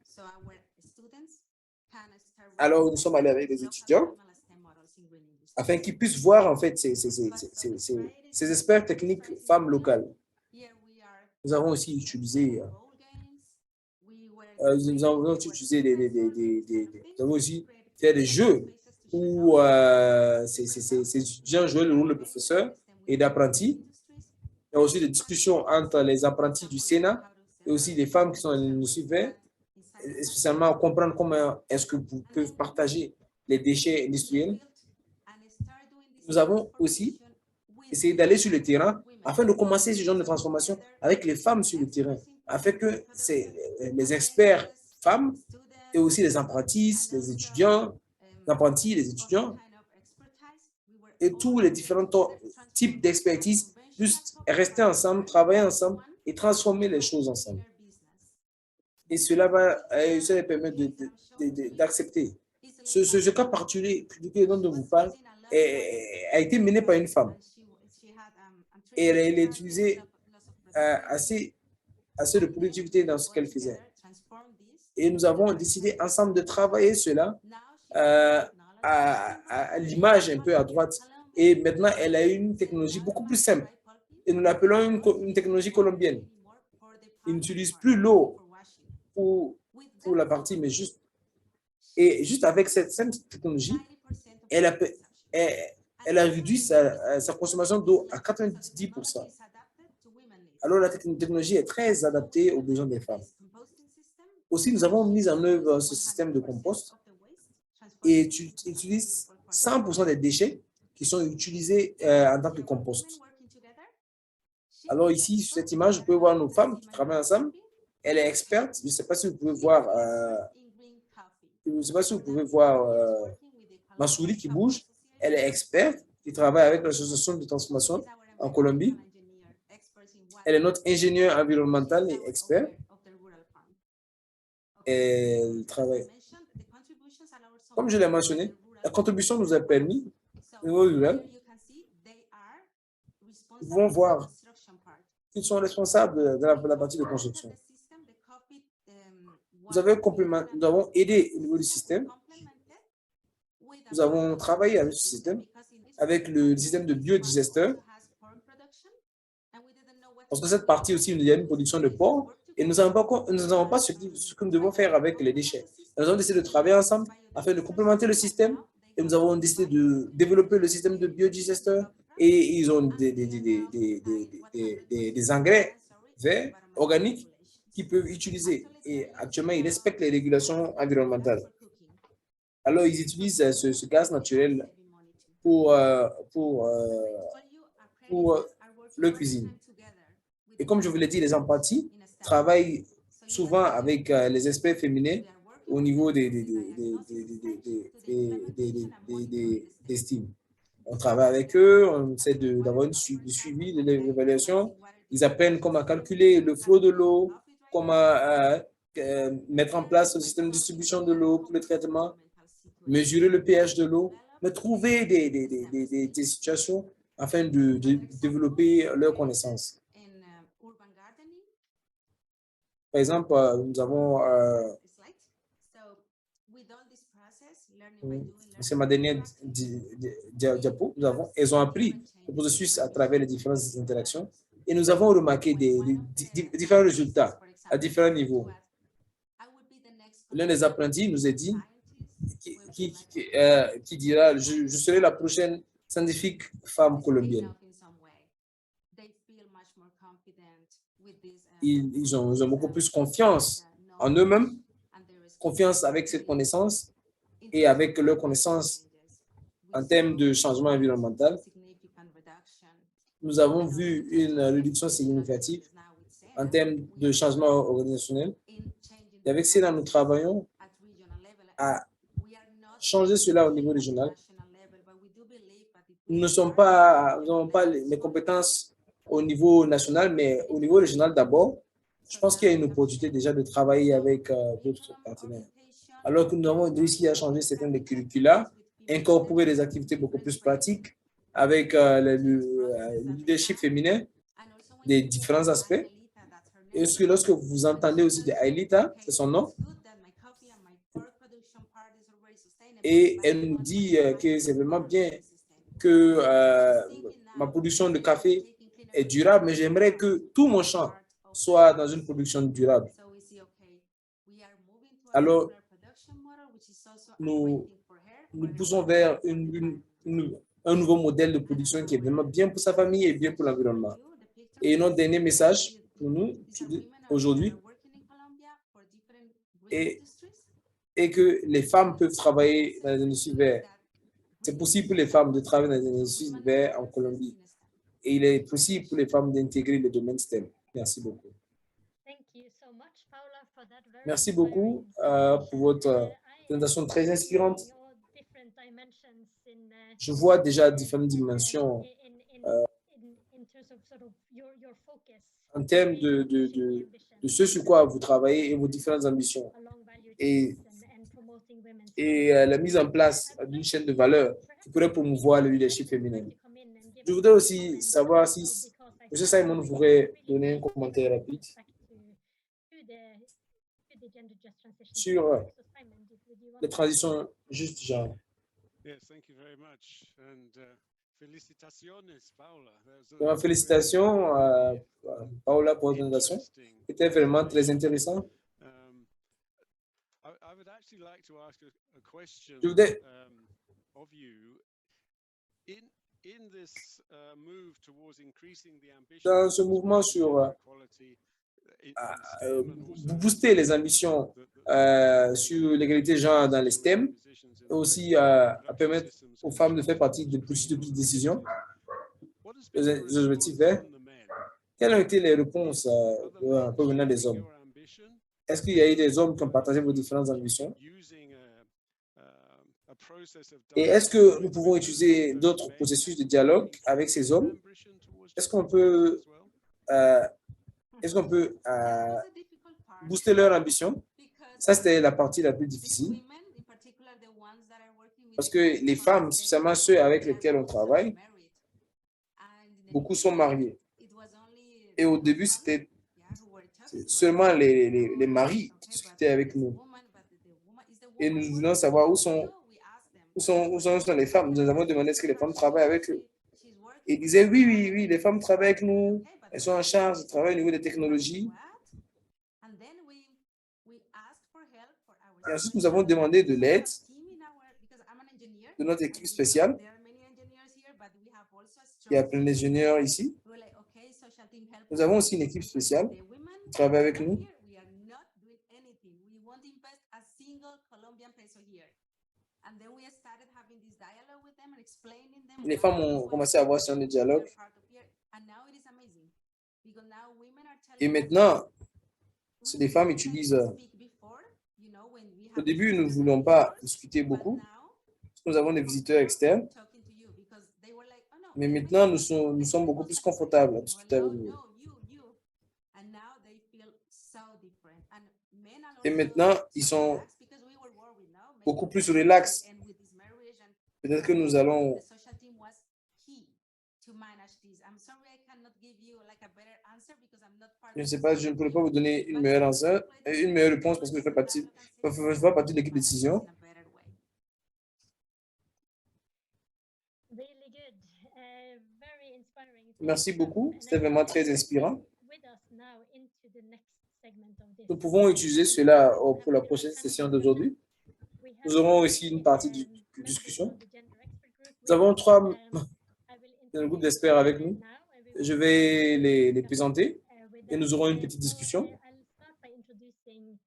Alors, nous sommes allés avec des étudiants afin qu'ils puissent voir en fait ces experts techniques femmes locales. Nous avons aussi utilisé nous avons aussi fait des jeux où ces étudiants jouaient le rôle de professeurs et d'apprentis. Il y a aussi des discussions entre les apprentis du Sénat et aussi des femmes qui sont dans l'industrie verte, spécialement comprendre comment est-ce que vous pouvez partager les déchets industriels. Nous avons aussi essayé d'aller sur le terrain afin de commencer ce genre de transformation avec les femmes sur le terrain, afin que les experts femmes et aussi les apprentis, les étudiants, apprentis, les étudiants et tous les différents types d'expertise puissent rester ensemble, travailler ensemble et transformer les choses ensemble. Et cela va permettre d'accepter. Ce cas particulier dont je vous parle a été mené par une femme. Et elle a utilisé assez de productivité dans ce qu'elle faisait. Et nous avons décidé ensemble de travailler cela à l'image un peu à droite. Et maintenant, elle a une technologie beaucoup plus simple. Et nous l'appelons une technologie colombienne. Il n'utilise plus l'eau pour la partie, mais juste avec cette simple technologie, elle a réduit sa consommation d'eau à 90%. Alors, la technologie est très adaptée aux besoins des femmes. Aussi, nous avons mis en œuvre ce système de compost et utilise 100% des déchets qui sont utilisés en tant que compost. Alors ici, sur cette image, vous pouvez voir nos femmes qui travaillent ensemble. Elle est experte. Je ne sais pas si vous pouvez voir, Massouli qui bouge. Elle est experte, qui travaille avec l'association de transformation en Colombie. Elle est notre ingénieure environnementale et expert. Elle travaille. Comme je l'ai mentionné, la contribution nous a permis, au niveau rural, nous pouvons voir qu'ils sont responsables de la partie de construction. Nous avons aidé au niveau du système. Nous avons travaillé avec ce système, avec le système de biodigesteur. Parce que cette partie aussi, il y a une production de porc et nous n'avons pas ce que nous devons faire avec les déchets. Nous avons décidé de travailler ensemble afin de complémenter le système et nous avons décidé de développer le système de biodigesteur et ils ont des engrais verts, organiques qu'ils peuvent utiliser et actuellement, ils respectent les régulations environnementales. Alors, ils utilisent ce gaz naturel pour leur cuisine. Et comme je vous l'ai dit, les apprentis travaillent souvent avec les experts féminins au niveau des styles. On travaille avec eux, on essaie d'avoir du suivi, de l'évaluation. Ils apprennent comment calculer le flot de l'eau, comment mettre en place le système de distribution de l'eau pour le traitement, mesurer le pH de l'eau, mais trouver des situations afin de développer leurs connaissances. Par exemple, nous avons c'est ma dernière diapo. Elles ont appris le processus à travers les différentes interactions et nous avons remarqué différents résultats à différents niveaux. L'un des apprentis nous a dit qui dira je serai la prochaine scientifique femme colombienne. Ils ont beaucoup plus confiance en eux-mêmes, confiance avec cette connaissance et avec leur connaissance en termes de changement environnemental. Nous avons vu une réduction significative en termes de changement organisationnel. Et avec cela, nous travaillons à changer cela au niveau régional. Nous n'avons pas les compétences au niveau national, mais au niveau régional d'abord. Je pense qu'il y a une opportunité déjà de travailler avec d'autres partenaires. Alors que nous avons réussi à changer certains des curricula, incorporer des activités beaucoup plus pratiques avec le leadership féminin des différents aspects. Et lorsque vous entendez aussi de Aelita, c'est son nom, et elle nous dit que c'est vraiment bien que ma production de café est durable, mais j'aimerais que tout mon champ soit dans une production durable. Alors, nous poussons vers un nouveau modèle de production qui est vraiment bien pour sa famille et bien pour l'environnement. Et notre dernier message pour nous aujourd'hui est que les femmes peuvent travailler dans les industries vertes. C'est possible pour les femmes de travailler dans les industries vertes en Colombie. Et il est possible pour les femmes d'intégrer le domaine STEM. Merci beaucoup. Merci beaucoup pour votre présentation très inspirante. Je vois déjà différentes dimensions en termes de ce sur quoi vous travaillez et vos différentes ambitions. Et la mise en place d'une chaîne de valeur qui pourrait promouvoir le leadership féminin. Je voudrais aussi savoir si M. Simon pourrait donner un commentaire rapide sur les transitions juste genre. Félicitations à Paola pour la présentation. C'était vraiment très intéressant. Je voudrais dans ce mouvement sur booster les ambitions sur l'égalité genre dans les STEM et aussi à permettre aux femmes de faire partie des processus de décision, les objectifs verts. Quelles ont été les réponses provenant des hommes? Est-ce qu'il y a eu des hommes qui ont partagé vos différentes ambitions? Et est-ce que nous pouvons utiliser d'autres processus de dialogue avec ces hommes? Est-ce qu'on peut booster leur ambition? Ça, c'était la partie la plus difficile. Parce que les femmes, spécialement ceux avec lesquels on travaille, beaucoup sont mariés. Et au début, c'était seulement les maris qui discutaient avec nous. Et nous voulons savoir où sont les femmes. Nous avons demandé est-ce que les femmes travaillent avec eux. Et ils disaient oui, les femmes travaillent avec nous. Elles sont en charge de travailler au niveau des technologies. Et ensuite, nous avons demandé de l'aide de notre équipe spéciale. Il y a plein d'ingénieurs ici. Nous avons aussi une équipe spéciale qui travaille avec nous. Les femmes ont commencé à avoir ce genre de dialogue. Et maintenant, si les femmes utilisent... Au début, nous ne voulions pas discuter beaucoup. Nous avons des visiteurs externes. Mais maintenant, nous sommes beaucoup plus confortables à discuter avec nous. Et maintenant, ils sont beaucoup plus relax. Peut-être que nous allons... Je ne sais pas, je ne pourrais pas vous donner une meilleure réponse parce que je fais partie de l'équipe de décision. Really good. Very inspiring. Merci beaucoup. C'était vraiment très inspirant. With us now into the next segment of this. Nous pouvons utiliser cela pour la prochaine session d'aujourd'hui. We have Nous aurons aussi une partie de members discussion. of the Gender Expert Group Nous avons with us. 3 I will groupe introduce d'experts avec nous. now, and we will Je vais les présenter with et them. nous aurons une petite So, discussion. I'll start by introducing,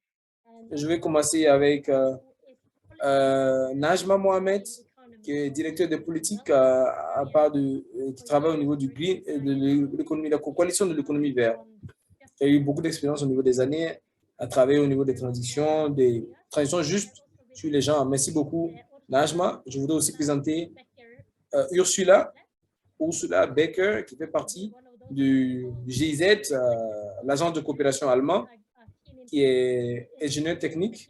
Je vais commencer avec who is policy Najma Mohamed, economy qui est directeur de politique à part qui travaille au niveau du Green, de l'économie, la coalition de l'économie verte. Qui a eu beaucoup d'expérience au niveau des années à travailler au niveau des transitions justes sur les gens. Merci beaucoup, Najma. Je voudrais aussi présenter Ursula Becker, qui fait partie du GIZ, l'agence de coopération allemand, qui est ingénieur technique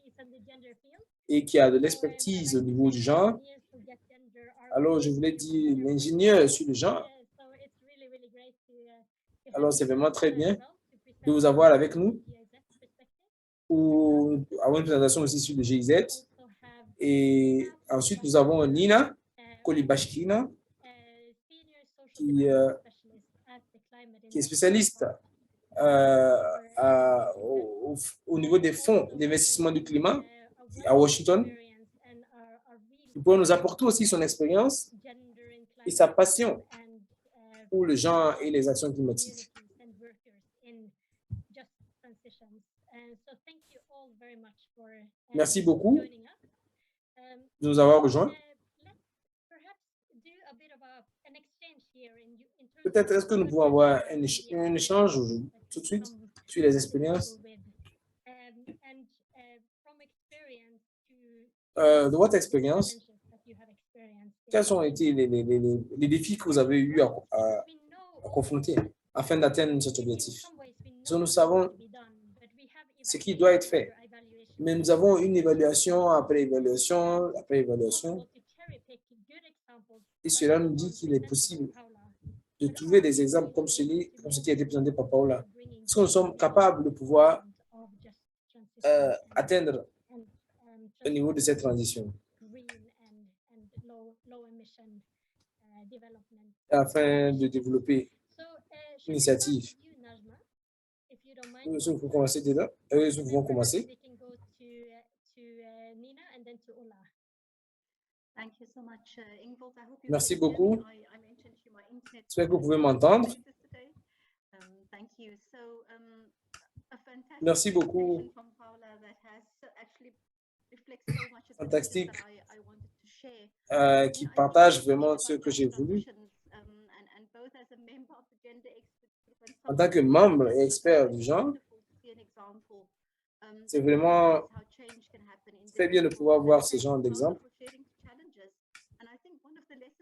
et qui a de l'expertise au niveau du genre. Alors, je voulais dire l'ingénieur sur le genre. Alors, c'est vraiment très bien de vous avoir avec nous pour avoir une présentation aussi sur le GIZ. Et ensuite, nous avons Nina Kolibashkina, qui est spécialiste au niveau des fonds d'investissement du climat à Washington. Il pourrait nous apporter aussi son expérience et sa passion pour le genre et les actions climatiques. Merci beaucoup de nous avoir rejoints. Peut-être est-ce que nous pouvons avoir un échange tout de suite sur les expériences. De votre expérience, quels ont été les défis que vous avez eu à confronter afin d'atteindre cet objectif? Parce que nous savons ce qui doit être fait, mais nous avons une évaluation après évaluation après évaluation, et cela nous dit qu'il est possible de trouver des exemples comme ce qui a été présenté par Paola. Est-ce que nous sommes capables de pouvoir atteindre au niveau de cette transition afin de développer une initiative? Nous pouvons commencer déjà. Nous pouvons commencer. Merci beaucoup. J'espère que vous pouvez m'entendre. Merci beaucoup. Fantastique. Qui partage vraiment ce que j'ai voulu. En tant que membre et expert du genre, c'est vraiment très bien de pouvoir voir ce genre d'exemple.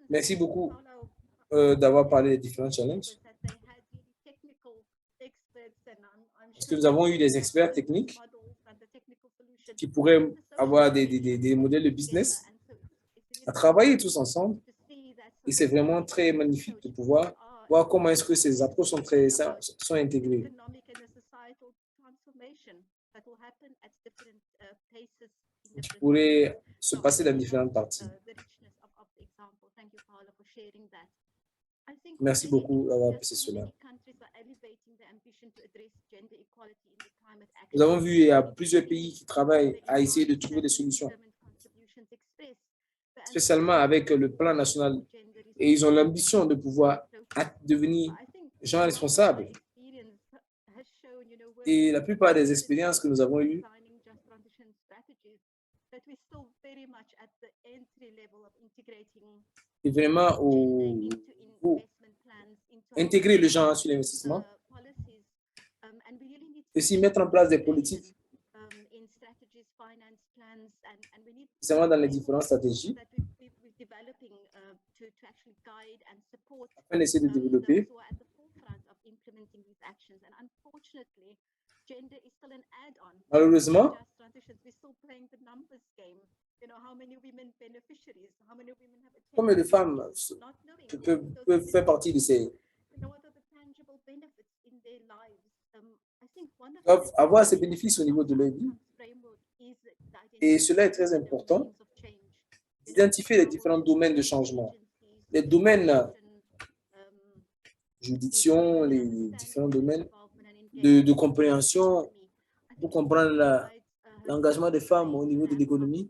Merci beaucoup d'avoir parlé des différents challenges. Parce que nous avons eu des experts techniques qui pourraient avoir des modèles de business à travailler tous ensemble. Et c'est vraiment très magnifique de pouvoir voir comment est-ce que ces approches sont intégrées. Qui pourraient se passer dans différentes parties. Merci beaucoup d'avoir passé cela. Nous avons vu qu'il y a plusieurs pays qui travaillent à essayer de trouver des solutions, spécialement avec le plan national. Et ils ont l'ambition de pouvoir devenir gens responsables. Et la plupart des expériences que nous avons eues, c'est vraiment intégrer le genre sur l'investissement, et aussi mettre en place des politiques, spécialement dans les différentes stratégies, afin d'essayer de développer. Malheureusement, combien de femmes peuvent faire partie de ces... doivent avoir ces bénéfices au niveau de leur vie. Et cela est très important, d'identifier les différents domaines de changement les domaines, um, juridiction, les différents domaines de compréhension pour comprendre l'engagement des femmes au niveau de l'économie.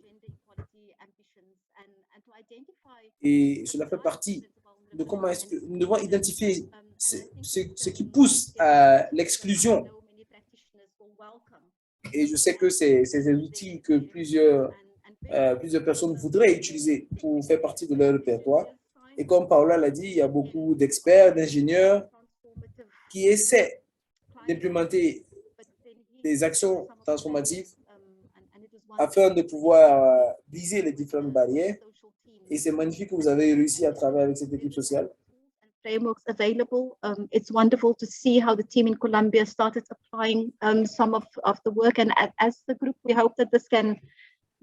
Et cela fait partie de comment est-ce que nous devons identifier ce qui pousse à l'exclusion. Et je sais que c'est des outils que plusieurs personnes voudraient utiliser pour faire partie de leur répertoire. Et comme Paola l'a dit, il y a beaucoup d'experts, d'ingénieurs qui essaient d'implémenter des actions transformatives afin de pouvoir briser les différentes barrières. Et c'est magnifique que vous avez réussi à travailler avec cette équipe sociale. Frameworks available. It's wonderful to see how the team in Colombia started applying some of the work. And as the group, we hope that this can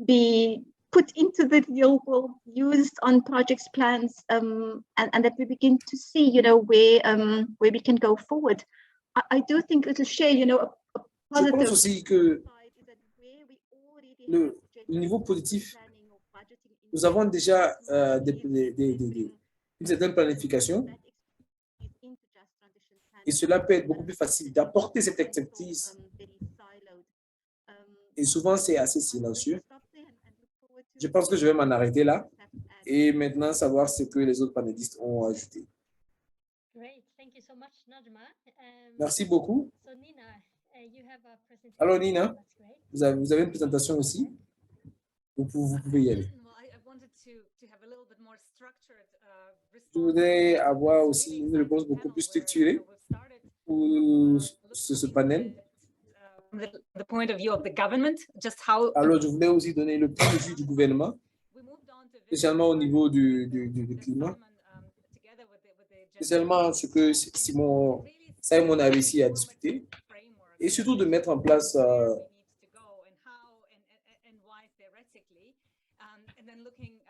be put into the real world, used on projects, plans, and that we begin to see, you know, where we can go forward. I do think it will share, you know, a Je pense positive aussi que side is that where we already le have niveau positif, planning or budgeting in nous avons déjà place, une certaine planification that expertise into just transition planning. et cela peut être beaucoup plus facile d'apporter cette expertise. Very siloed. Et souvent, c'est assez silencieux. Stop there and look forward to Je pense que je vais m'en arrêter là that as et maintenant savoir ce que les autres panélistes ont ajouté. Great. Thank you so much, Najma. Merci beaucoup. So Nina, you have a presentation. Alors Nina, That's great. vous avez une présentation aussi. Vous pouvez y aller. Je voudrais avoir aussi une réponse beaucoup plus structurée pour ce panel. The point of view of the government, just how Alors, je voulais aussi donner le point de vue du gouvernement, spécialement au niveau du climat, spécialement ce que Simon a réussi à discuter, et surtout de mettre en place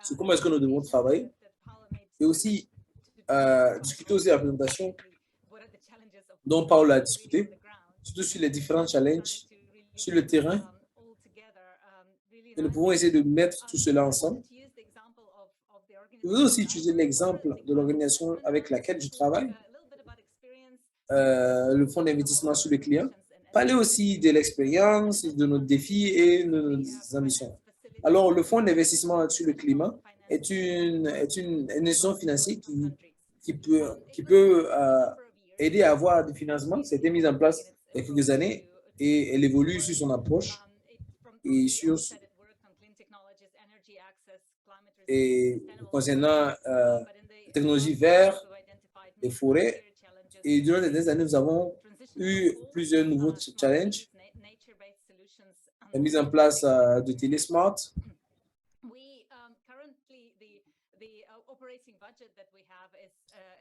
sur comment est-ce que nous devons travailler, et aussi discuter aussi de la présentation dont Paul a discuté, surtout sur les différents challenges sur le terrain. Et nous pouvons essayer de mettre tout cela ensemble. Je veux aussi utiliser l'exemple de l'organisation avec laquelle je travaille, le fonds d'investissement sur le client. Parler aussi de l'expérience, de nos défis et de nos ambitions. Alors, le fonds d'investissement sur le climat est une institution financière qui peut aider à avoir du financement. Ça a été mis en place il y a quelques années et elle évolue sur son approche et sur concernant la technologie verte, les forêts. Et durant les dernières années, nous avons eu plusieurs nouveaux challenges. La mise en place de Télésmart.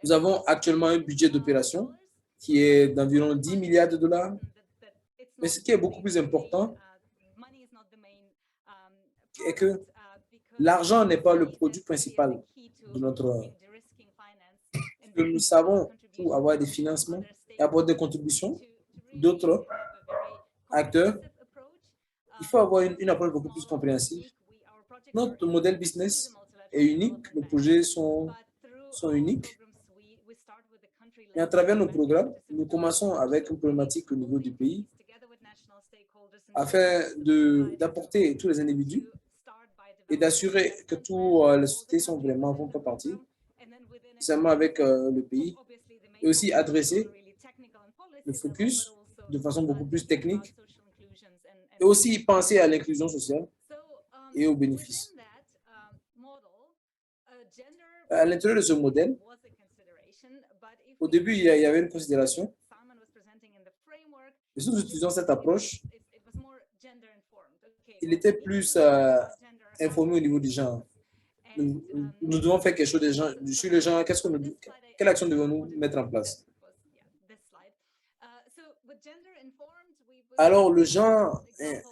Nous avons actuellement un budget d'opération qui est d'environ 10 milliards de dollars. Mais ce qui est beaucoup plus important est que l'argent n'est pas le produit principal de notre... Que nous savons pour avoir des financements et avoir des contributions d'autres acteurs. Il faut avoir une approche beaucoup plus compréhensive. Notre modèle business est unique, nos projets sont uniques. Et à travers nos programmes, nous commençons avec une problématique au niveau du pays afin d'apporter tous les individus et d'assurer que toutes les sociétés font partie, spécialement avec le pays, et aussi adresser le focus de façon beaucoup plus technique et aussi penser à l'inclusion sociale et aux bénéfices. À l'intérieur de ce modèle, au début, il y avait une considération. Et si nous utilisons cette approche, il était plus informé au niveau du genre. Nous devons faire quelque chose sur le genre. Quelle action devons-nous mettre en place? Alors, le genre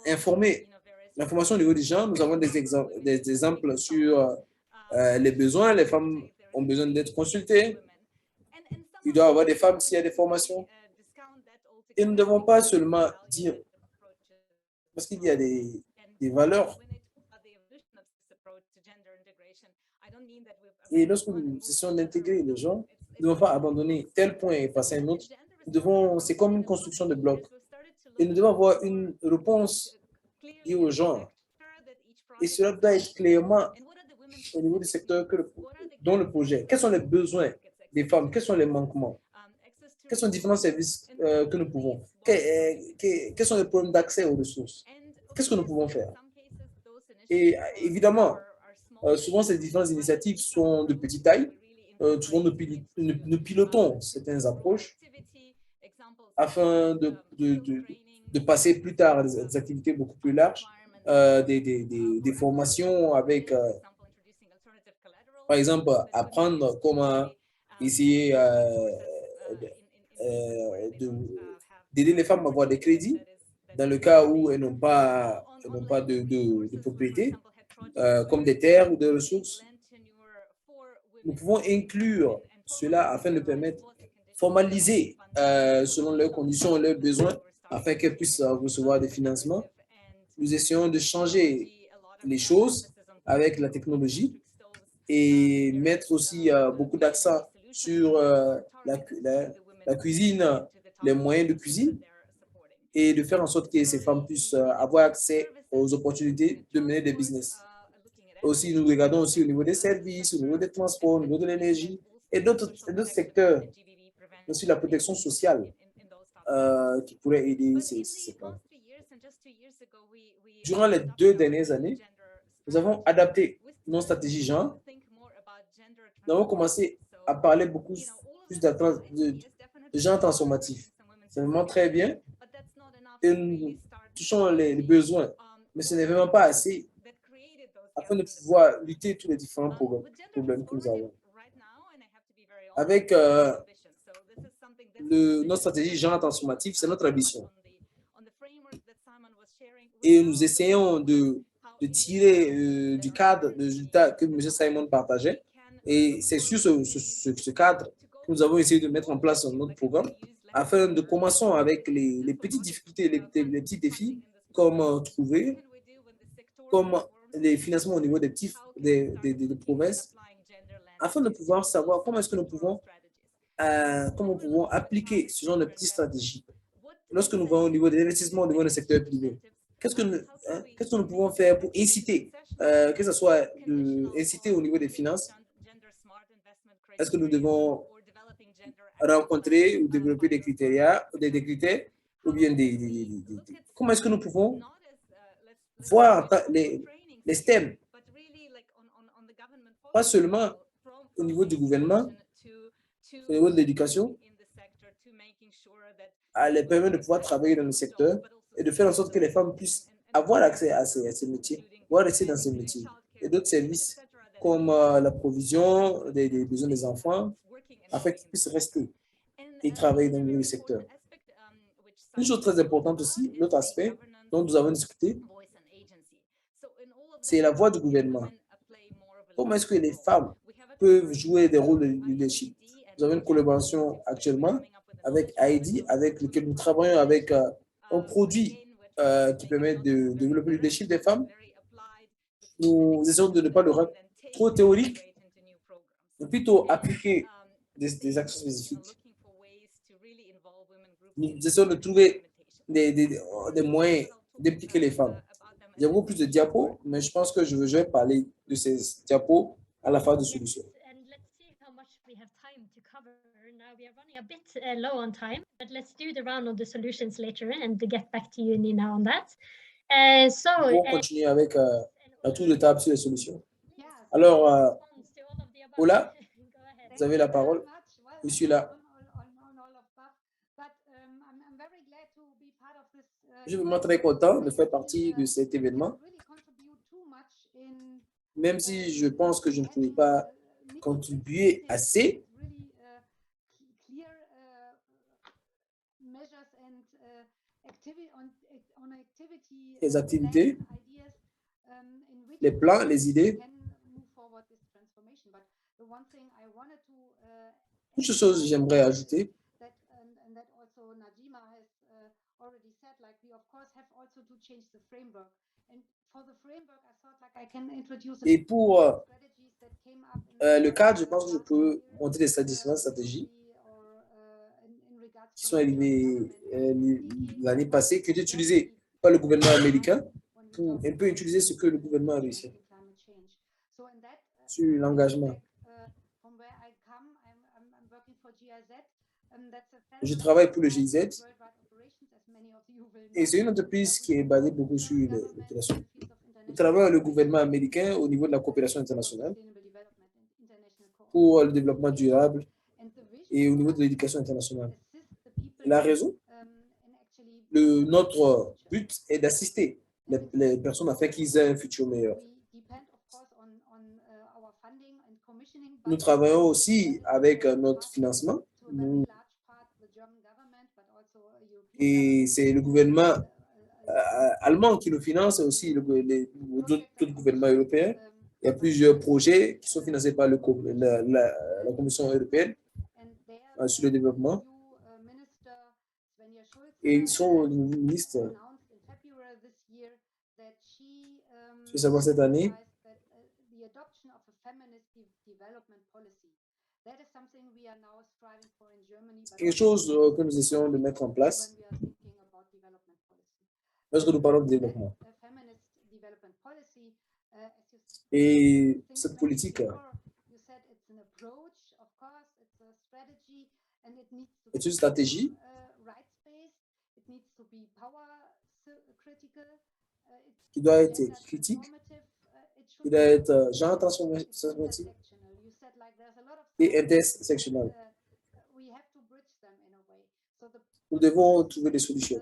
informé, l'information au niveau du genre, nous avons des exemples sur les besoins. Les femmes ont besoin d'être consultées. Il doit y avoir des femmes s'il y a des formations. Et nous ne devons pas seulement dire, parce qu'il y a des valeurs. Et lorsque nous essayons d'intégrer les gens, nous ne devons pas abandonner tel point et passer à un autre. C'est comme une construction de blocs. Et nous devons avoir une réponse liée au genre. Et cela doit être clairement au niveau du secteur dont le projet. Quels sont les besoins des femmes? Quels sont les manquements? Quels sont les différents services que nous pouvons? Quels sont les problèmes d'accès aux ressources? Qu'est-ce que nous pouvons faire? Et évidemment, souvent, ces différentes initiatives sont de petite taille. Souvent, nous pilotons certaines approches afin de passer plus tard à des activités beaucoup plus larges, des formations avec, par exemple, apprendre comment essayer d'aider les femmes à avoir des crédits dans le cas où elles n'ont pas de propriété, comme des terres ou des ressources. Nous pouvons inclure cela afin de permettre formaliser selon leurs conditions et leurs besoins afin qu'elles puissent recevoir des financements. Nous essayons de changer les choses avec la technologie et mettre aussi beaucoup d'accent sur la cuisine, les moyens de cuisine et de faire en sorte que ces femmes puissent avoir accès aux opportunités de mener des business. Aussi, nous regardons aussi au niveau des services, au niveau des transports, au niveau de l'énergie et d'autres secteurs, aussi la protection sociale qui pourrait aider ces femmes. Durant les 2 dernières années, nous avons adapté nos stratégies genre. Nous avons commencé à parler beaucoup plus de genre transformatif. C'est vraiment très bien et nous touchons les besoins, mais ce n'est vraiment pas assez afin de pouvoir lutter tous les différents problèmes que nous avons. Avec notre stratégie genre transformative, c'est notre ambition. Et nous essayons de tirer du cadre de résultats que M. Simon partageait. Et c'est sur ce cadre que nous avons essayé de mettre en place notre programme afin de commencer avec les petites difficultés, les petits défis, comme trouver, comme les financements au niveau des provinces, afin de pouvoir savoir comment est-ce que nous pouvons appliquer ce genre de petites stratégies. Lorsque nous voyons au niveau des investissements, au niveau du secteur privé, qu'est-ce que nous pouvons faire pour inciter, que ce soit inciter au niveau des finances? Est-ce que nous devons rencontrer ou développer des critères, ou bien comment est-ce que nous pouvons voir les STEM, pas seulement au niveau du gouvernement, au niveau de l'éducation, à les permettre de pouvoir travailler dans le secteur et de faire en sorte que les femmes puissent avoir accès à ces métiers, pouvoir rester dans ces métiers. Et d'autres services comme la provision des besoins des enfants, afin qu'ils puissent rester et travailler dans le secteur. Une chose très importante aussi, l'autre aspect dont nous avons discuté, c'est la voix du gouvernement. Comment est-ce que les femmes peuvent jouer des rôles de leadership? Nous avons une collaboration actuellement avec Heidi, avec lequel nous travaillons avec un produit qui permet de développer le leadership des femmes. Nous essayons de ne pas le rendre trop théorique, mais plutôt appliquer des actions spécifiques. Nous essayons de trouver des moyens d'impliquer les femmes. Il y a beaucoup plus de diapos, mais je pense que je vais parler de ces diapos à la fin de solution. Now we are running a bit low on time, but let's do the round of the solutions later and to get back to you, Nina, on that. On va continuer avec un tour de table sur les solutions. Alors, Ola, vous avez la parole. Je suis là. Je suis vraiment très content de faire partie de cet événement, même si je pense que je ne pouvais pas contribuer assez. Les activités, les plans, les idées. Une chose que j'aimerais ajouter, Et pour le cadre, je pense que je peux montrer des différentes stratégies qui sont arrivées l'année passée, qui étaient utilisées par le gouvernement américain pour un peu utiliser ce que le gouvernement a réussi sur l'engagement. Je travaille pour le GIZ et c'est une entreprise qui est basée beaucoup sur l'opération. Je travaille avec le gouvernement américain au niveau de la coopération internationale pour le développement durable et au niveau de l'éducation internationale. La raison, notre but est d'assister les personnes afin qu'ils aient un futur meilleur. Nous travaillons aussi avec notre financement. Et c'est le gouvernement allemand qui nous finance et aussi d'autres gouvernements européens. Il y a plusieurs projets qui sont financés par la Commission européenne sur le développement. Et ils sont le ministre, je veux savoir cette année, c'est quelque chose que nous essayons de mettre en place lorsque nous parlons de développement. Et cette politique est une stratégie qui doit être critique, qui doit être genre transformative et intersectionnelle. Nous devons trouver des solutions.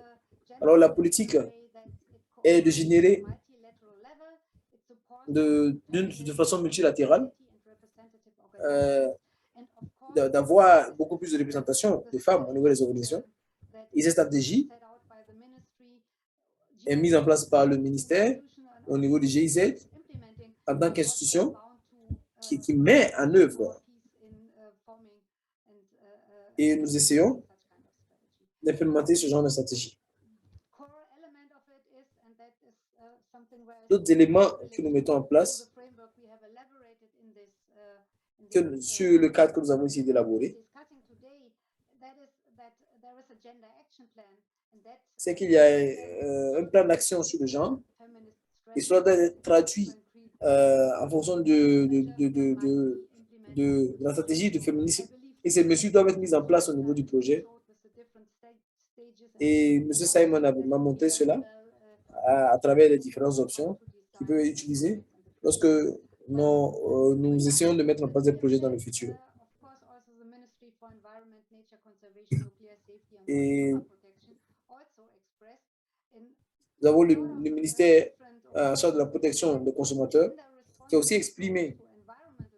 Alors, la politique est de générer de façon multilatérale, d'avoir beaucoup plus de représentation des femmes au niveau des organisations. Et cette stratégie est mise en place par le ministère au niveau du GIZ en tant qu'institution qui met en œuvre. Et nous essayons d'implémenter ce genre de stratégie. D'autres éléments que nous mettons en place sur le cadre que nous avons essayé d'élaborer, c'est qu'il y a un plan d'action sur le genre et cela doit être traduit en fonction de la stratégie de féminisme. Et ces mesures doivent être mises en place au niveau du projet. Et M. Simon m'a montré cela à travers les différentes options qu'il peut utiliser lorsque nous essayons de mettre en place des projets dans le futur. Et nous avons le ministère en charge de la protection des consommateurs qui a aussi exprimé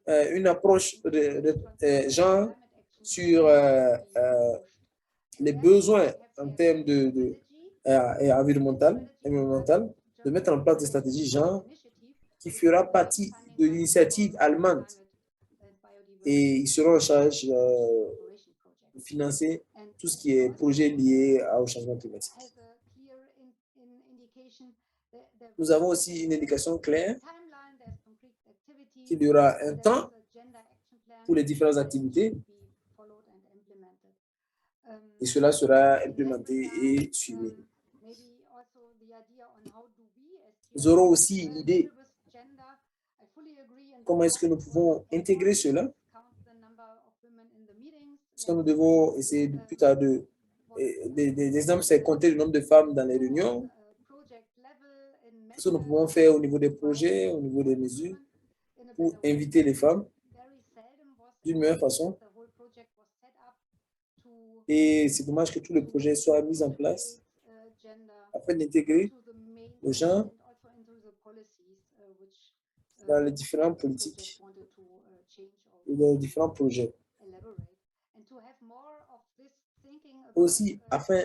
une approche de genre sur les besoins en termes environnemental, de mettre en place des stratégies genre qui fera partie de l'initiative allemande et ils seront en charge de financer tout ce qui est projet lié au changement climatique. Nous avons aussi une indication claire qu'il y aura un temps pour les différentes activités et cela sera implémenté et suivi. Nous aurons aussi l'idée comment est-ce que nous pouvons intégrer cela. Est-ce que nous devons essayer plus tard des exemples, c'est compter le nombre de femmes dans les réunions. Ce que nous pouvons faire au niveau des projets, au niveau des mesures, pour inviter les femmes d'une meilleure façon. Et c'est dommage que tout le projet soit mis en place afin d'intégrer le genre dans les différentes politiques et dans les différents projets. Aussi, afin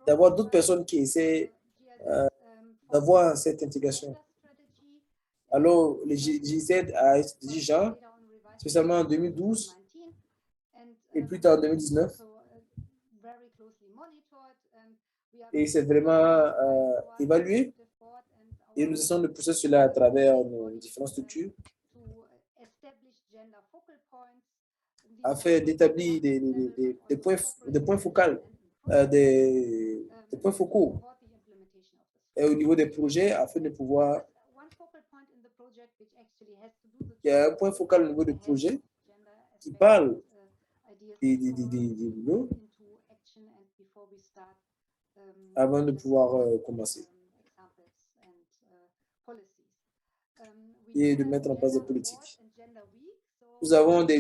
d'avoir d'autres personnes qui essaient d'avoir cette intégration. Alors, le GIZ a étudié genre, spécialement en 2012 et plus tard en 2019. Et c'est vraiment évalué Et nous essayons de pousser cela à travers nos différentes structures afin d'établir des points focaux, des points focaux au niveau des projets afin de pouvoir. Il y a un point focal au niveau des projets qui parle des boulots avant de pouvoir commencer et de mettre en place des politiques. Nous avons des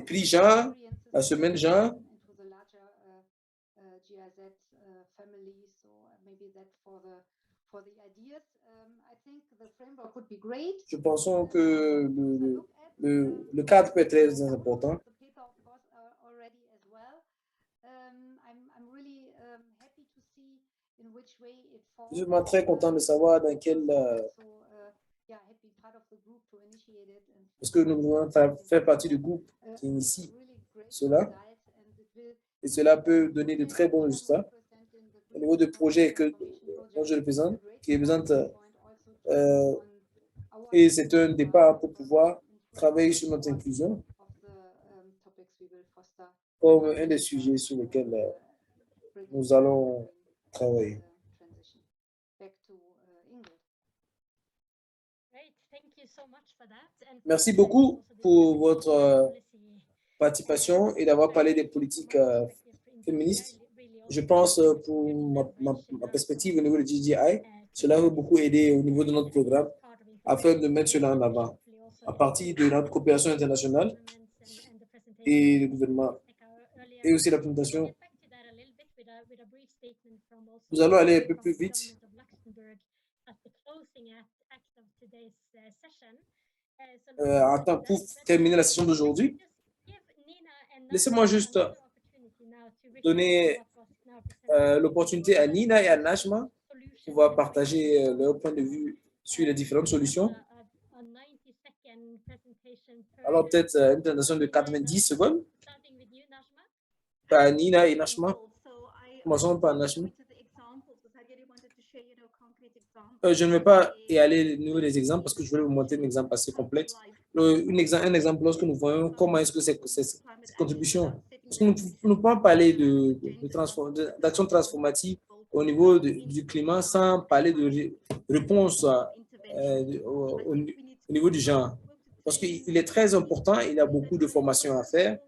prix genre, la semaine genre. Je pense que le cadre peut être très important. Je suis vraiment très content de savoir dans quel... parce que nous voulons faire partie du groupe qui initie cela. Et cela peut donner de très bons résultats. Au niveau de projet dont je représente, qui représente... et c'est un départ pour pouvoir travailler sur notre inclusion comme un des sujets sur lesquels nous allons travailler. Merci beaucoup pour votre participation et d'avoir parlé des politiques féministes. Je pense pour ma perspective au niveau de GGI, cela va beaucoup aider au niveau de notre programme afin de mettre cela en avant à partir de notre coopération internationale et le gouvernement et aussi la présentation. Nous allons aller un peu plus vite. Pour terminer la session d'aujourd'hui, laissez-moi juste donner l'opportunité à Nina et à Najma pour pouvoir partager leur point de vue sur les différentes solutions. Alors peut-être une présentation de 90 secondes par Nina et Najma. Commençons par Najma. Je ne vais pas y aller au niveau des exemples parce que je vais vous montrer un exemple assez complexe. Un exemple lorsque nous voyons comment est-ce que cette contribution, parce que nous ne pouvons pas parler d'action transformative au niveau du climat sans parler de réponse au niveau du genre. Parce qu'il est très important, il y a beaucoup de formations à faire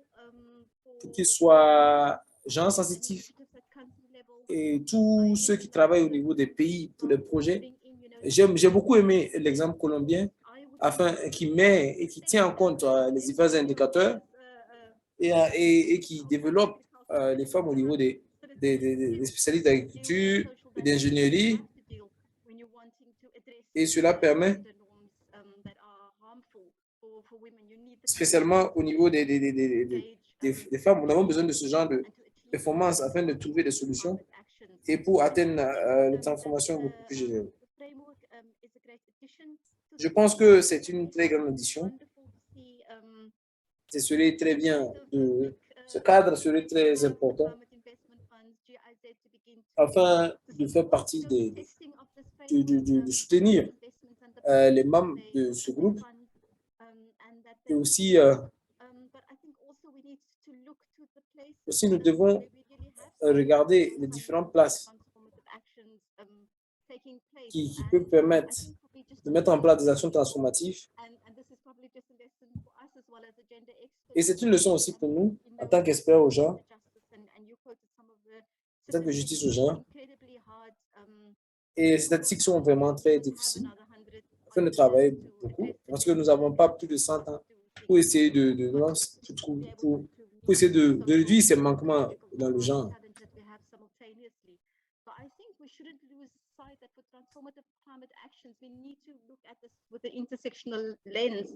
pour qu'il soit genre sensitif. Et tous ceux qui travaillent au niveau des pays pour les projets, j'ai beaucoup aimé l'exemple colombien qui met et qui tient en compte les divers indicateurs et qui développe les femmes au niveau des spécialistes d'agriculture et d'ingénierie. Et cela permet, spécialement au niveau des femmes, nous avons besoin de ce genre de performance afin de trouver des solutions et pour atteindre les transformations beaucoup plus générales. Je pense que c'est une très grande addition. Ce serait très bien, ce cadre serait très important afin de faire partie de soutenir les membres de ce groupe et aussi nous devons regarder les différentes places qui peuvent permettre de mettre en place des actions transformatives. Et c'est une leçon aussi pour nous, en tant qu'experts au genre, en tant que justice au genre. Et les statistiques sont vraiment très difficiles afin de travailler beaucoup, parce que nous n'avons pas plus de 100 ans pour essayer pour essayer de réduire ces manquements dans le genre.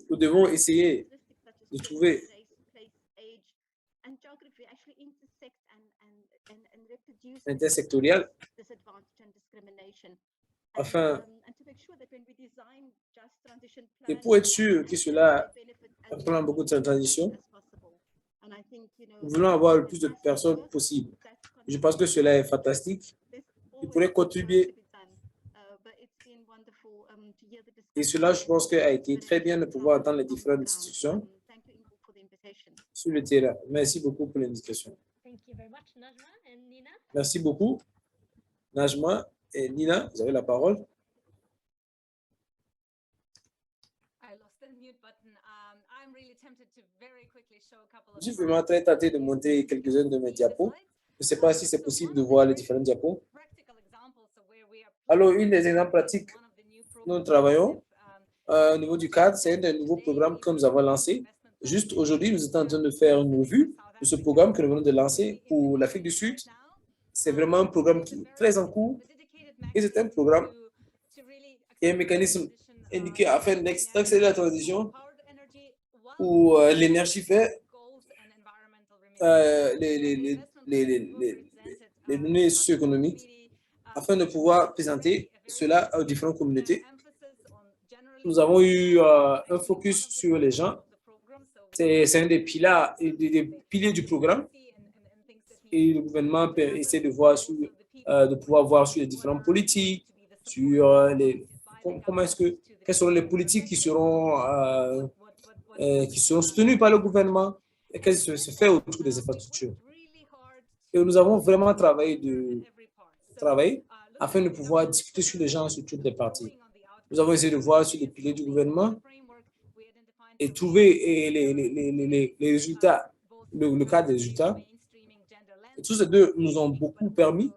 Nous devons essayer de trouver intersectoriel afin et pour être sûr que cela prend beaucoup de transition, nous voulons avoir le plus de personnes possible. Je pense que cela est fantastique. Il pourrait contribuer Et cela, je pense, a été très bien de pouvoir entendre les différentes institutions Thank you, Ingo, for the invitation. sur le terrain. Merci beaucoup pour l'invitation. Thank you very much, Najma and Nina. Merci beaucoup. Najma et Nina, vous avez la parole. I lost the mute button. I'm really tempted to very quickly show a couple of Je suis vraiment très tenté de montrer quelques-uns de mes diapos. Je ne sais pas si c'est possible de voir les différents diapos. practical examples of where we are Alors, une des exemples pratiques, one of the new nous travaillons au niveau du cadre, c'est un des nouveaux programmes que nous avons lancé. Juste aujourd'hui, nous étions en train de faire une revue de ce programme que nous venons de lancer pour l'Afrique du Sud. C'est vraiment un programme qui est très en cours et c'est un programme et un mécanisme indiqué afin d'accélérer la transition où l'énergie fait les données socio-économiques afin de pouvoir présenter cela aux différentes communautés. Nous avons eu un focus sur les gens. C'est un des piliers du programme. Et le gouvernement essaie de voir de pouvoir voir sur les différentes politiques, sur quelles seront les politiques qui seront soutenues par le gouvernement et qu'est-ce qui se fait autour des infrastructures. Et nous avons vraiment travaillé afin de pouvoir discuter sur les gens sur toutes les parties. Nous avons essayé de voir sur les piliers du gouvernement et trouver les résultats, le cadre des résultats. Et tous ces deux nous ont beaucoup permis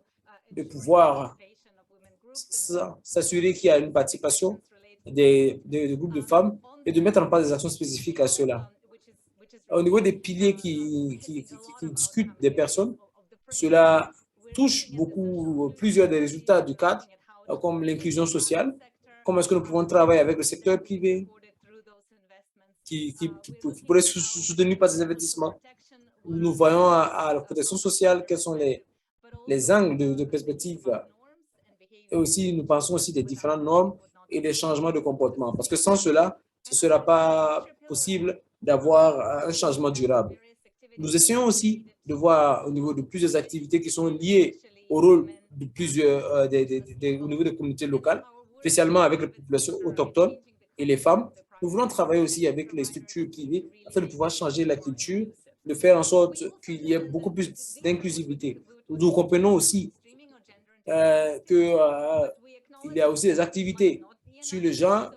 de pouvoir s'assurer qu'il y a une participation des groupes de femmes et de mettre en place des actions spécifiques à cela. Au niveau des piliers qui discutent des personnes, cela touche plusieurs des résultats du cadre, comme l'inclusion sociale. Comment est-ce que nous pouvons travailler avec le secteur privé qui pourrait être soutenu par ces investissements? Nous voyons à la protection sociale quels sont les angles de perspective. Et aussi, nous pensons aussi des différentes normes et des changements de comportement. Parce que sans cela, ce ne sera pas possible d'avoir un changement durable. Nous essayons aussi de voir au niveau de plusieurs activités qui sont liées au rôle de plusieurs, au niveau des communautés locales, spécialement avec les populations autochtones et les femmes. Nous voulons travailler aussi avec les structures privées afin de pouvoir changer la culture, de faire en sorte qu'il y ait beaucoup plus d'inclusivité. Nous comprenons aussi qu'il y a aussi des activités sur le genre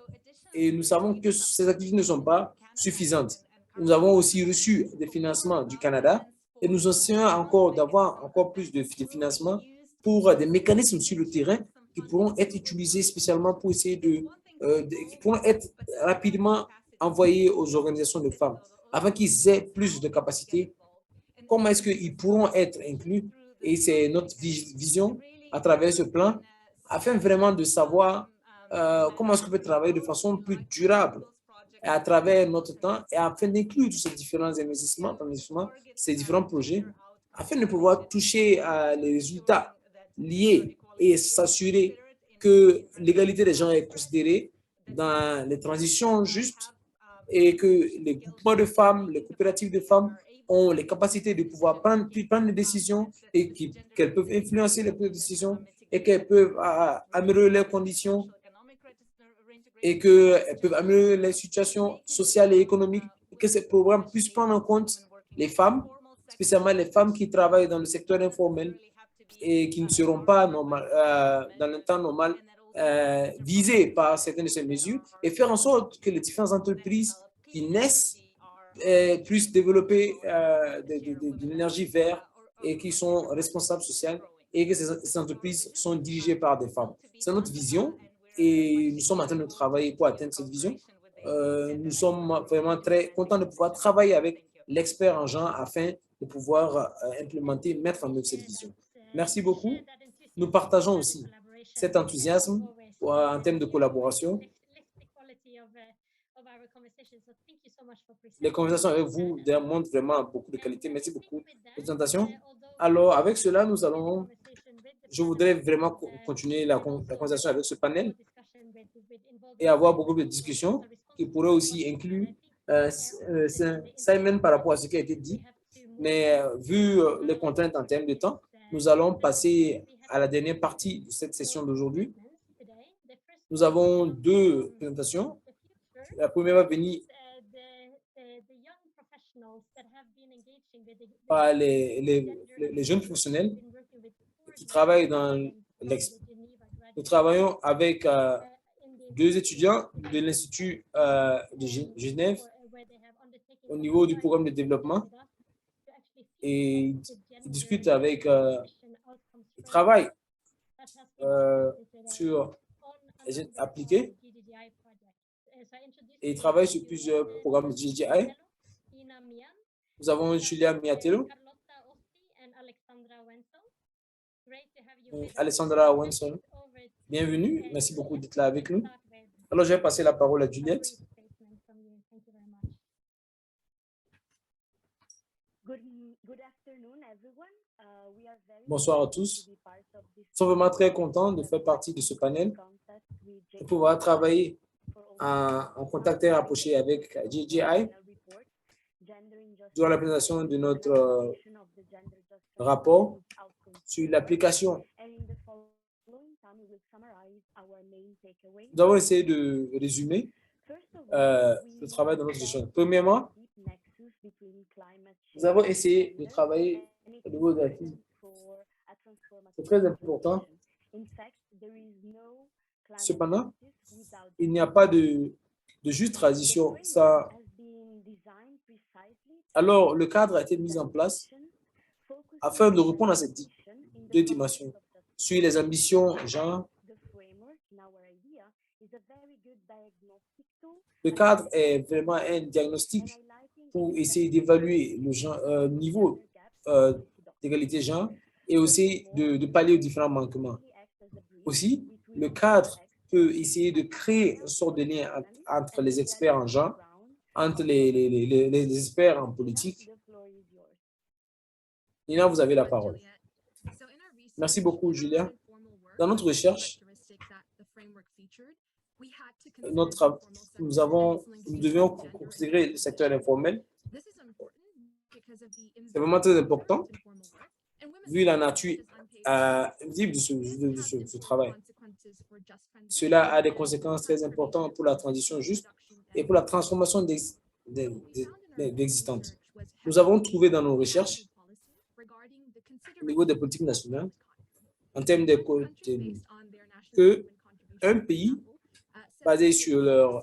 et nous savons que ces activités ne sont pas suffisantes. Nous avons aussi reçu des financements du Canada et nous essayons encore d'avoir encore plus de financements pour des mécanismes sur le terrain qui pourront être utilisés spécialement pour essayer qui pourront être rapidement envoyés aux organisations de femmes afin qu'ils aient plus de capacités. Comment est-ce qu'ils pourront être inclus? Et c'est notre vision à travers ce plan afin vraiment de savoir comment est-ce qu'on peut travailler de façon plus durable à travers notre temps et afin d'inclure tous ces différents investissements, ces différents projets, afin de pouvoir toucher les résultats liés et s'assurer que l'égalité des gens est considérée dans les transitions justes et que les groupements de femmes, les coopératives de femmes ont les capacités de pouvoir prendre des décisions et qu'elles peuvent influencer les décisions et qu'elles peuvent améliorer leurs conditions et qu'elles peuvent améliorer les situations sociales et économiques et que ces programmes puissent prendre en compte les femmes, spécialement les femmes qui travaillent dans le secteur informel et qui ne seront pas dans le temps normal visées par certaines de ces mesures et faire en sorte que les différentes entreprises qui naissent puissent développer de l'énergie verte et qui sont responsables sociales et que ces entreprises sont dirigées par des femmes. C'est notre vision et nous sommes en train de travailler pour atteindre cette vision. Nous sommes vraiment très contents de pouvoir travailler avec l'expert en genre afin de pouvoir mettre en œuvre cette vision. Merci beaucoup. Nous partageons aussi cet enthousiasme en termes de collaboration. Les conversations avec vous montrent vraiment beaucoup de qualité. Merci beaucoup pour la présentation. Alors, avec cela, je voudrais vraiment continuer la conversation avec ce panel et avoir beaucoup de discussions qui pourraient aussi inclure Simon par rapport à ce qui a été dit. Mais vu les contraintes en termes de temps, nous allons passer à la dernière partie de cette session d'aujourd'hui. Nous avons deux présentations. La première va venir par les jeunes professionnels qui travaillent dans Nous travaillons avec deux étudiants de l'Institut de Genève au niveau du programme de développement et ils discutent avec, ils travaillent sur les jeunes appliqués et ils travaillent sur plusieurs programmes de GGI. Nous avons Julia Miatello, Alessandra Wenson. Bienvenue, merci beaucoup d'être là avec nous. Alors, je vais passer la parole à Juliette. Bonsoir à tous. Nous sommes vraiment très contents de faire partie de ce panel et pouvoir travailler en contact très rapproché avec GGI durant la présentation de notre rapport sur l'application. Nous avons essayé de résumer le travail de notre gestion. Premièrement, nous avons essayé de travailler au niveau de la crise. C'est très important. Cependant, il n'y a pas de juste transition. Alors, le cadre a été mis en place afin de répondre à ces deux dimensions. Sur les ambitions, genre, le cadre est vraiment un diagnostic pour essayer d'évaluer le niveau d'égalité genre et aussi de pallier aux différents manquements. Aussi, le cadre peut essayer de créer une sorte de lien entre les experts en genre, entre les experts en politique. Nina, vous avez la parole. Merci beaucoup, Julia. Dans notre recherche, nous devions considérer le secteur informel. C'est vraiment très important, vu la nature visible de ce travail. Cela a des conséquences très importantes pour la transition juste et pour la transformation existantes. Nous avons trouvé dans nos recherches, au niveau des politiques nationales, en termes de qu'un pays basé sur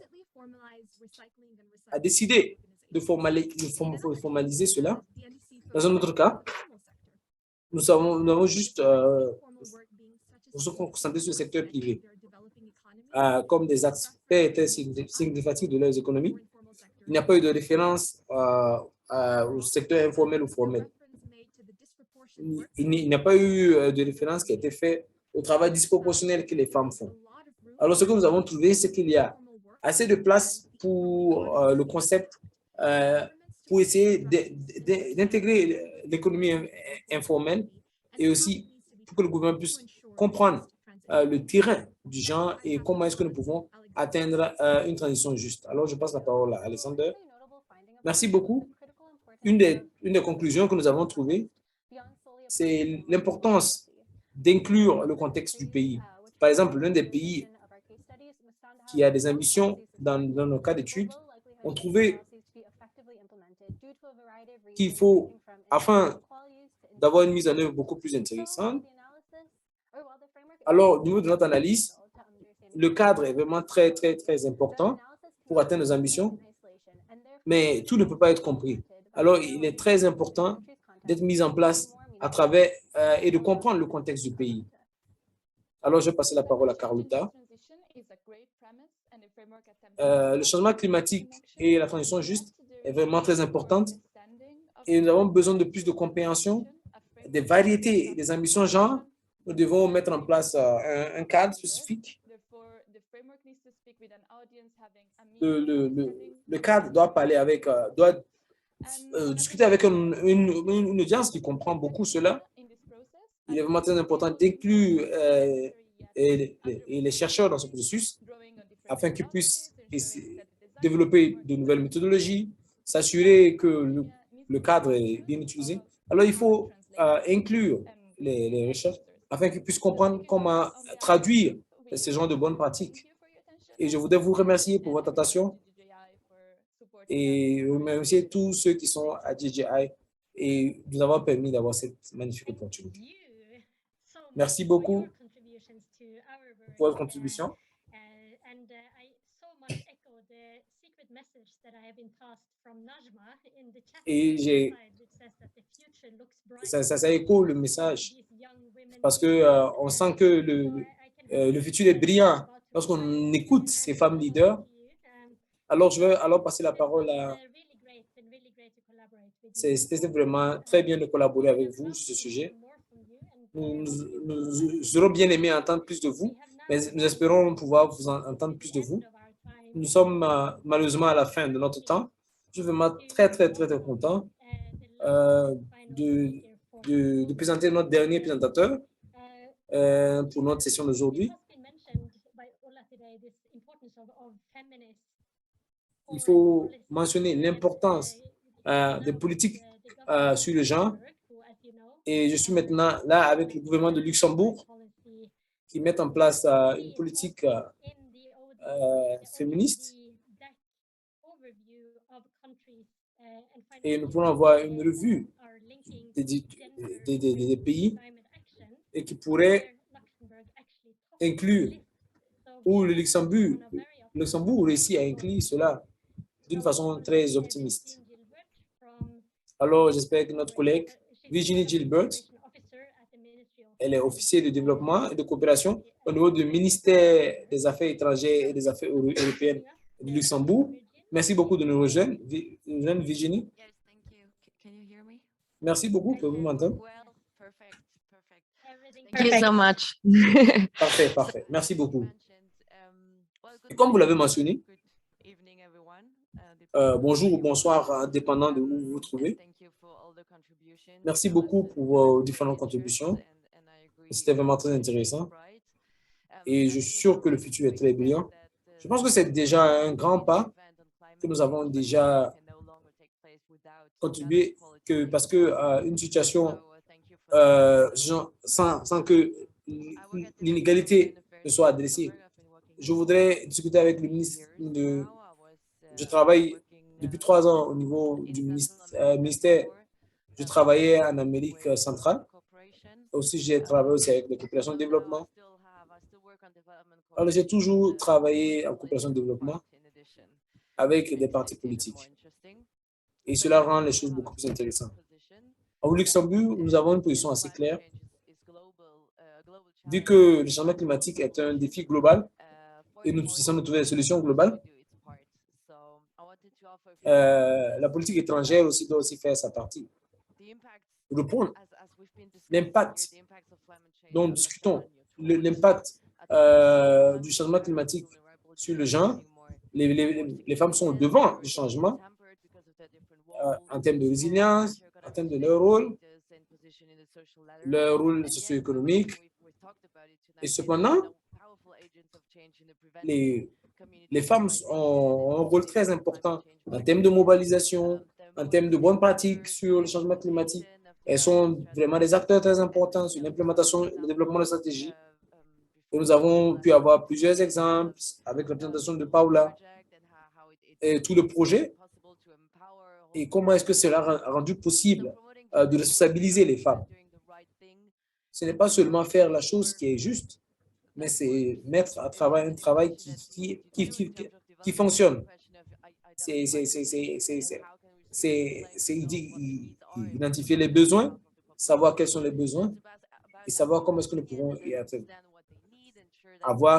a décidé de formaliser cela. Dans un autre cas, nous avons juste nous sommes concentrés sur le secteur privé, comme des aspects significatifs de leurs économies. Il n'y a pas eu de référence au secteur informel ou formel. Il n'y a pas eu de référence qui a été faite au travail disproportionnel que les femmes font. Alors, ce que nous avons trouvé, c'est qu'il y a assez de place pour le concept, pour essayer d'intégrer l'économie informelle et aussi pour que le gouvernement puisse comprendre le terrain du genre et comment est-ce que nous pouvons atteindre une transition juste. Alors, je passe la parole à Alexander. Merci beaucoup. Une des conclusions que nous avons trouvées, c'est l'importance d'inclure le contexte du pays. Par exemple, l'un des pays qui a des ambitions dans nos cas d'études ont trouvé qu'il faut, afin d'avoir une mise en œuvre beaucoup plus intéressante, alors au niveau de notre analyse, le cadre est vraiment très, très, très important pour atteindre nos ambitions, mais tout ne peut pas être compris. Alors, il est très important d'être mis en place à travers et de comprendre le contexte du pays. Alors, je vais passer la parole à Carlota. Le changement climatique et la transition juste est vraiment très importante et nous avons besoin de plus de compréhension des variétés, des ambitions genre. Nous devons mettre en place un cadre spécifique. Le cadre doit parler avec, doit discuter avec une audience qui comprend beaucoup cela. Il est vraiment très important d'inclure les chercheurs dans ce processus afin qu'ils puissent développer de nouvelles méthodologies, s'assurer que le cadre est bien utilisé. Alors, il faut inclure les recherches afin qu'ils puissent comprendre comment traduire ce genre de bonnes pratiques Et je voudrais vous remercier pour votre attention et remercier tous ceux qui sont à DJI et nous avoir permis d'avoir cette magnifique opportunité. Merci beaucoup pour votre contribution. Et ça écho le message parce que on sent que le futur est brillant lorsqu'on écoute ces femmes leaders. Alors, je vais alors passer la parole à... C'était vraiment très bien de collaborer avec vous sur ce sujet. Nous aurons bien aimé entendre plus de vous, mais nous espérons pouvoir vous entendre plus de vous. Nous sommes malheureusement à la fin de notre temps. Je suis vraiment très content de présenter notre dernier présentateur pour notre session d'aujourd'hui. Il faut mentionner l'importance des politiques sur le genre. Et je suis maintenant là avec le gouvernement de Luxembourg qui met en place une politique féministe. Et nous pourrons avoir une revue des pays et qui pourrait inclure, ou le Luxembourg réussit à inclure cela d'une façon très optimiste. Alors, j'espère que notre collègue Virginie Gilbert, elle est officier de développement et de coopération au niveau du ministère des Affaires étrangères et des Affaires européennes du Luxembourg. Merci beaucoup de nous rejoindre, Virginie. Merci beaucoup, pouvez-vous m'entendre? Thank you so much. Parfait. Merci beaucoup. Et comme vous l'avez mentionné, bonjour ou bonsoir, dépendant de où vous vous trouvez. Merci beaucoup pour vos différentes contributions. C'était vraiment très intéressant. Et je suis sûr que le futur est très brillant. Je pense que c'est déjà un grand pas que nous avons déjà contribué parce que une situation sans que l'inégalité ne soit adressée. Je voudrais discuter avec le ministre Je travaille depuis 3 ans au niveau du ministère. Je travaillais en Amérique centrale. Aussi, j'ai travaillé aussi avec les coopérations de développement. Alors, j'ai toujours travaillé en coopération de développement avec des partis politiques. Et cela rend les choses beaucoup plus intéressantes. Au Luxembourg, nous avons une position assez claire. Vu que le changement climatique est un défi global et nous essayons de trouver des solutions globales, la politique étrangère aussi doit aussi faire sa partie. Répondre l'impact dont nous discutons, l'impact du changement climatique sur le genre. Les femmes sont au devant du changement en termes de résilience, en termes de leur rôle socio-économique. Et cependant, les femmes ont un rôle très important en termes de mobilisation, en termes de bonnes pratiques sur le changement climatique. Elles sont vraiment des acteurs très importants sur l'implémentation et le développement de stratégies. Et nous avons pu avoir plusieurs exemples avec la présentation de Paula et tout le projet. Et comment est-ce que cela a rendu possible de responsabiliser les femmes. Ce n'est pas seulement faire la chose qui est juste, mais c'est mettre à travail un travail qui fonctionne. C'est identifier les besoins, savoir quels sont les besoins et savoir comment est-ce que nous pouvons y atteindre.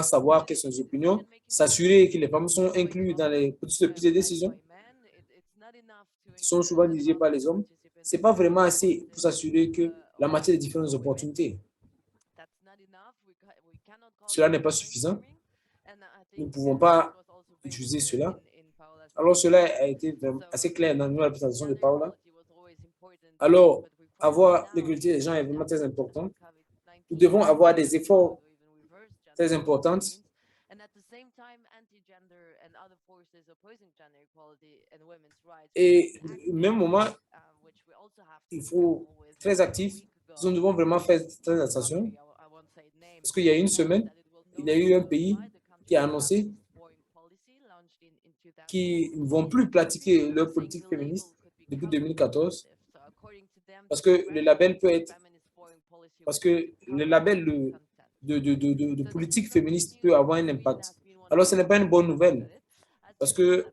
Savoir quelles sont les opinions, s'assurer que les femmes sont incluses dans les processus de prise de décision qui sont souvent dirigés par les hommes. Ce n'est pas vraiment assez pour s'assurer que la matière des différentes opportunités. Cela n'est pas suffisant. Nous ne pouvons pas utiliser cela. Alors, cela a été assez clair dans la présentation de Paula. Alors, avoir l'égalité des gens est vraiment très important. Nous devons avoir des efforts très importants. Et au même moment, il faut être très actif. Nous devons vraiment faire très attention. Parce qu'il y a une semaine, il y a eu un pays qui a annoncé qui ne vont plus pratiquer leur politique féministe depuis 2014 parce que le label peut être, parce que le label de politique féministe peut avoir un impact. Alors, ce n'est pas une bonne nouvelle parce que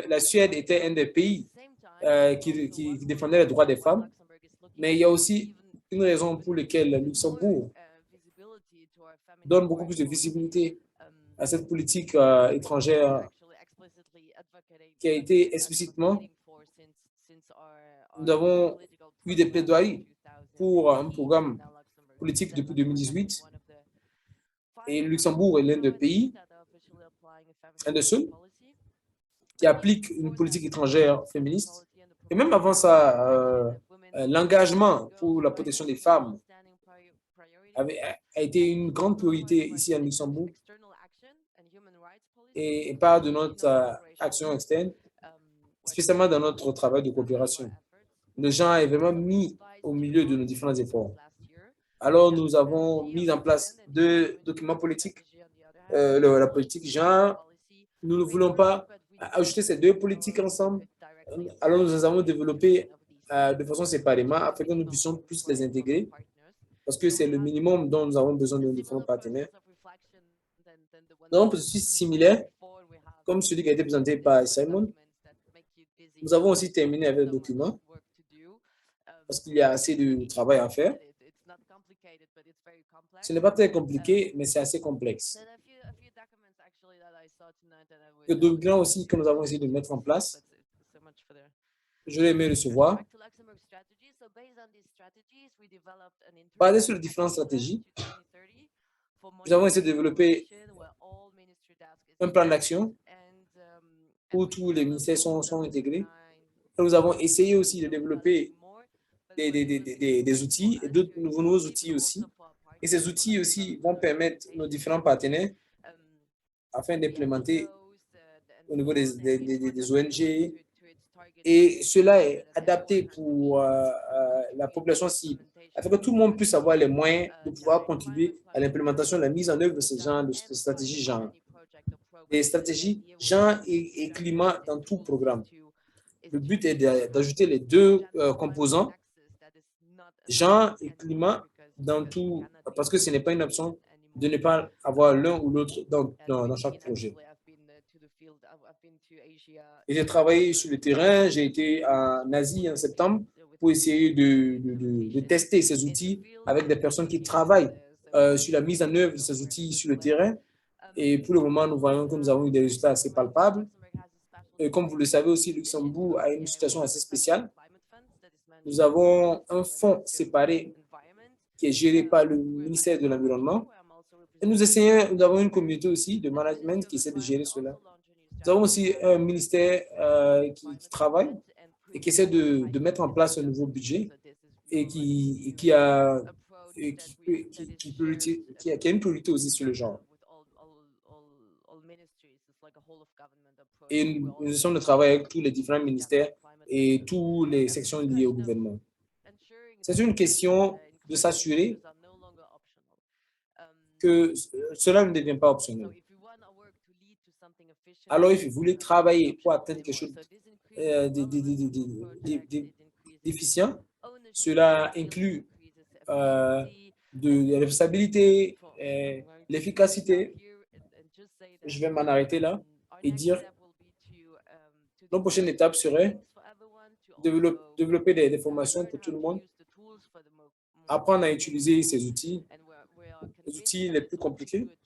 la Suède était un des pays qui défendait les droits des femmes, mais il y a aussi une raison pour laquelle le Luxembourg donne beaucoup plus de visibilité à cette politique étrangère qui a été explicitement, nous avons eu des plaidoiries pour un programme politique depuis 2018 et le Luxembourg est l'un des pays, un des seuls, qui applique une politique étrangère féministe. Et même avant ça, l'engagement pour la protection des femmes a été une grande priorité ici à Luxembourg et part de notre action externe, spécialement dans notre travail de coopération. Le genre est vraiment mis au milieu de nos différents efforts. Alors, nous avons mis en place 2 documents politiques. La politique genre, nous ne voulons pas ajouter ces 2 politiques ensemble. Alors, nous avons développé de façon séparément afin que nous puissions plus les intégrer parce que c'est le minimum dont nous avons besoin de nos différents partenaires. Dans un processus similaire, comme celui qui a été présenté par Simon, nous avons aussi terminé avec le document parce qu'il y a assez de travail à faire. Ce n'est pas très compliqué, mais c'est assez complexe. Le document aussi que nous avons essayé de mettre en place, je l'ai aimé recevoir. Basé sur les différentes stratégies, nous avons essayé de développer un plan d'action où tous les ministères sont intégrés. Nous avons essayé aussi de développer des outils et d'autres nouveaux outils aussi. Et ces outils aussi vont permettre nos différents partenaires afin d'implémenter au niveau des ONG. Et cela est adapté pour la population cible, afin que tout le monde puisse avoir les moyens de pouvoir contribuer à l'implémentation, la mise en œuvre de ce genre de stratégies genre. Des stratégies genre et climat dans tout programme. Le but est d'ajouter les 2 composants, genre et climat, dans tout, parce que ce n'est pas une option de ne pas avoir l'un ou l'autre dans chaque projet. Et j'ai travaillé sur le terrain, j'ai été en Asie en septembre pour essayer de tester ces outils avec des personnes qui travaillent sur la mise en œuvre de ces outils sur le terrain. Et pour le moment, nous voyons que nous avons eu des résultats assez palpables. Et comme vous le savez aussi, Luxembourg a une situation assez spéciale. Nous avons un fonds séparé qui est géré par le ministère de l'Environnement. Et nous avons une communauté aussi de management qui essaie de gérer cela. Nous avons aussi un ministère qui travaille et qui essaie de mettre en place un nouveau budget et qui a une priorité aussi sur le genre. Et nous essayons de travailler avec tous les différents ministères et toutes les sections liées au gouvernement. C'est une question de s'assurer que cela ne devient pas optionnel. Alors, si vous voulez travailler pour atteindre quelque chose d'efficient, cela inclut de la responsabilité, l'efficacité. Je vais m'en arrêter là et dire la prochaine étape serait développer des formations pour tout le monde, apprendre à utiliser ces outils, les outils les plus compliqués.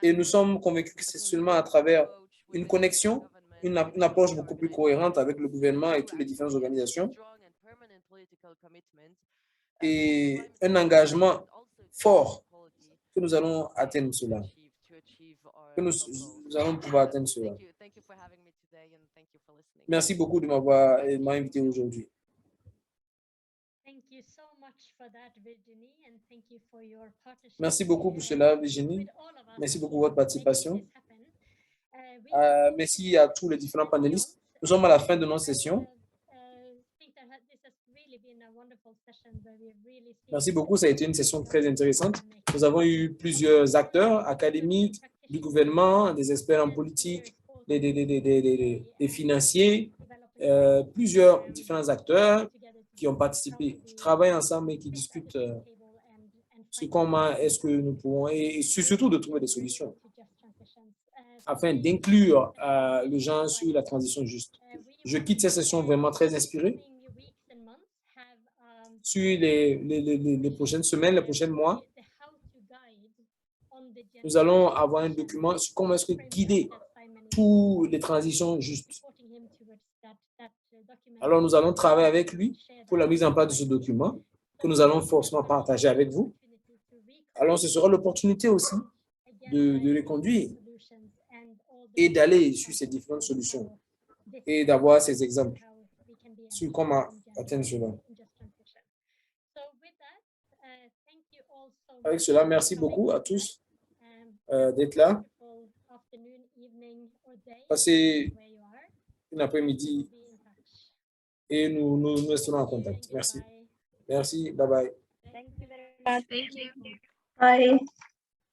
Et nous sommes convaincus que c'est seulement à travers une connexion, une approche beaucoup plus cohérente avec le gouvernement et toutes les différentes organisations et un engagement fort que nous allons atteindre cela, que nous allons pouvoir atteindre cela. Merci beaucoup de m'avoir invité aujourd'hui. Merci beaucoup pour cela, Virginie. Merci beaucoup pour votre participation. Merci à tous les différents panélistes. Nous sommes à la fin de notre session. Merci beaucoup, ça a été une session très intéressante. Nous avons eu plusieurs acteurs académiques, du gouvernement, des experts en politique, des financiers, plusieurs différents acteurs qui ont participé, qui travaillent ensemble et qui discutent sur comment est-ce que nous pouvons, et surtout de trouver des solutions afin d'inclure les gens sur la transition juste. Je quitte cette session vraiment très inspiré. Sur les prochaines semaines, les prochains mois, nous allons avoir un document sur comment est-ce que guider toutes les transitions justes. Alors, nous allons travailler avec lui pour la mise en place de ce document que nous allons forcément partager avec vous. Alors, ce sera l'opportunité aussi de les conduire et d'aller sur ces différentes solutions et d'avoir ces exemples sur comment atteindre cela. Avec cela, merci beaucoup à tous d'être là. Passez une après-midi et nous resterons en contact. Merci. Merci. Bye bye. Thank you very much. Thank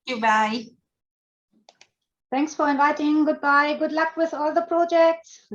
you. Bye. Bye. Thanks for inviting. Goodbye. Good luck with all the projects.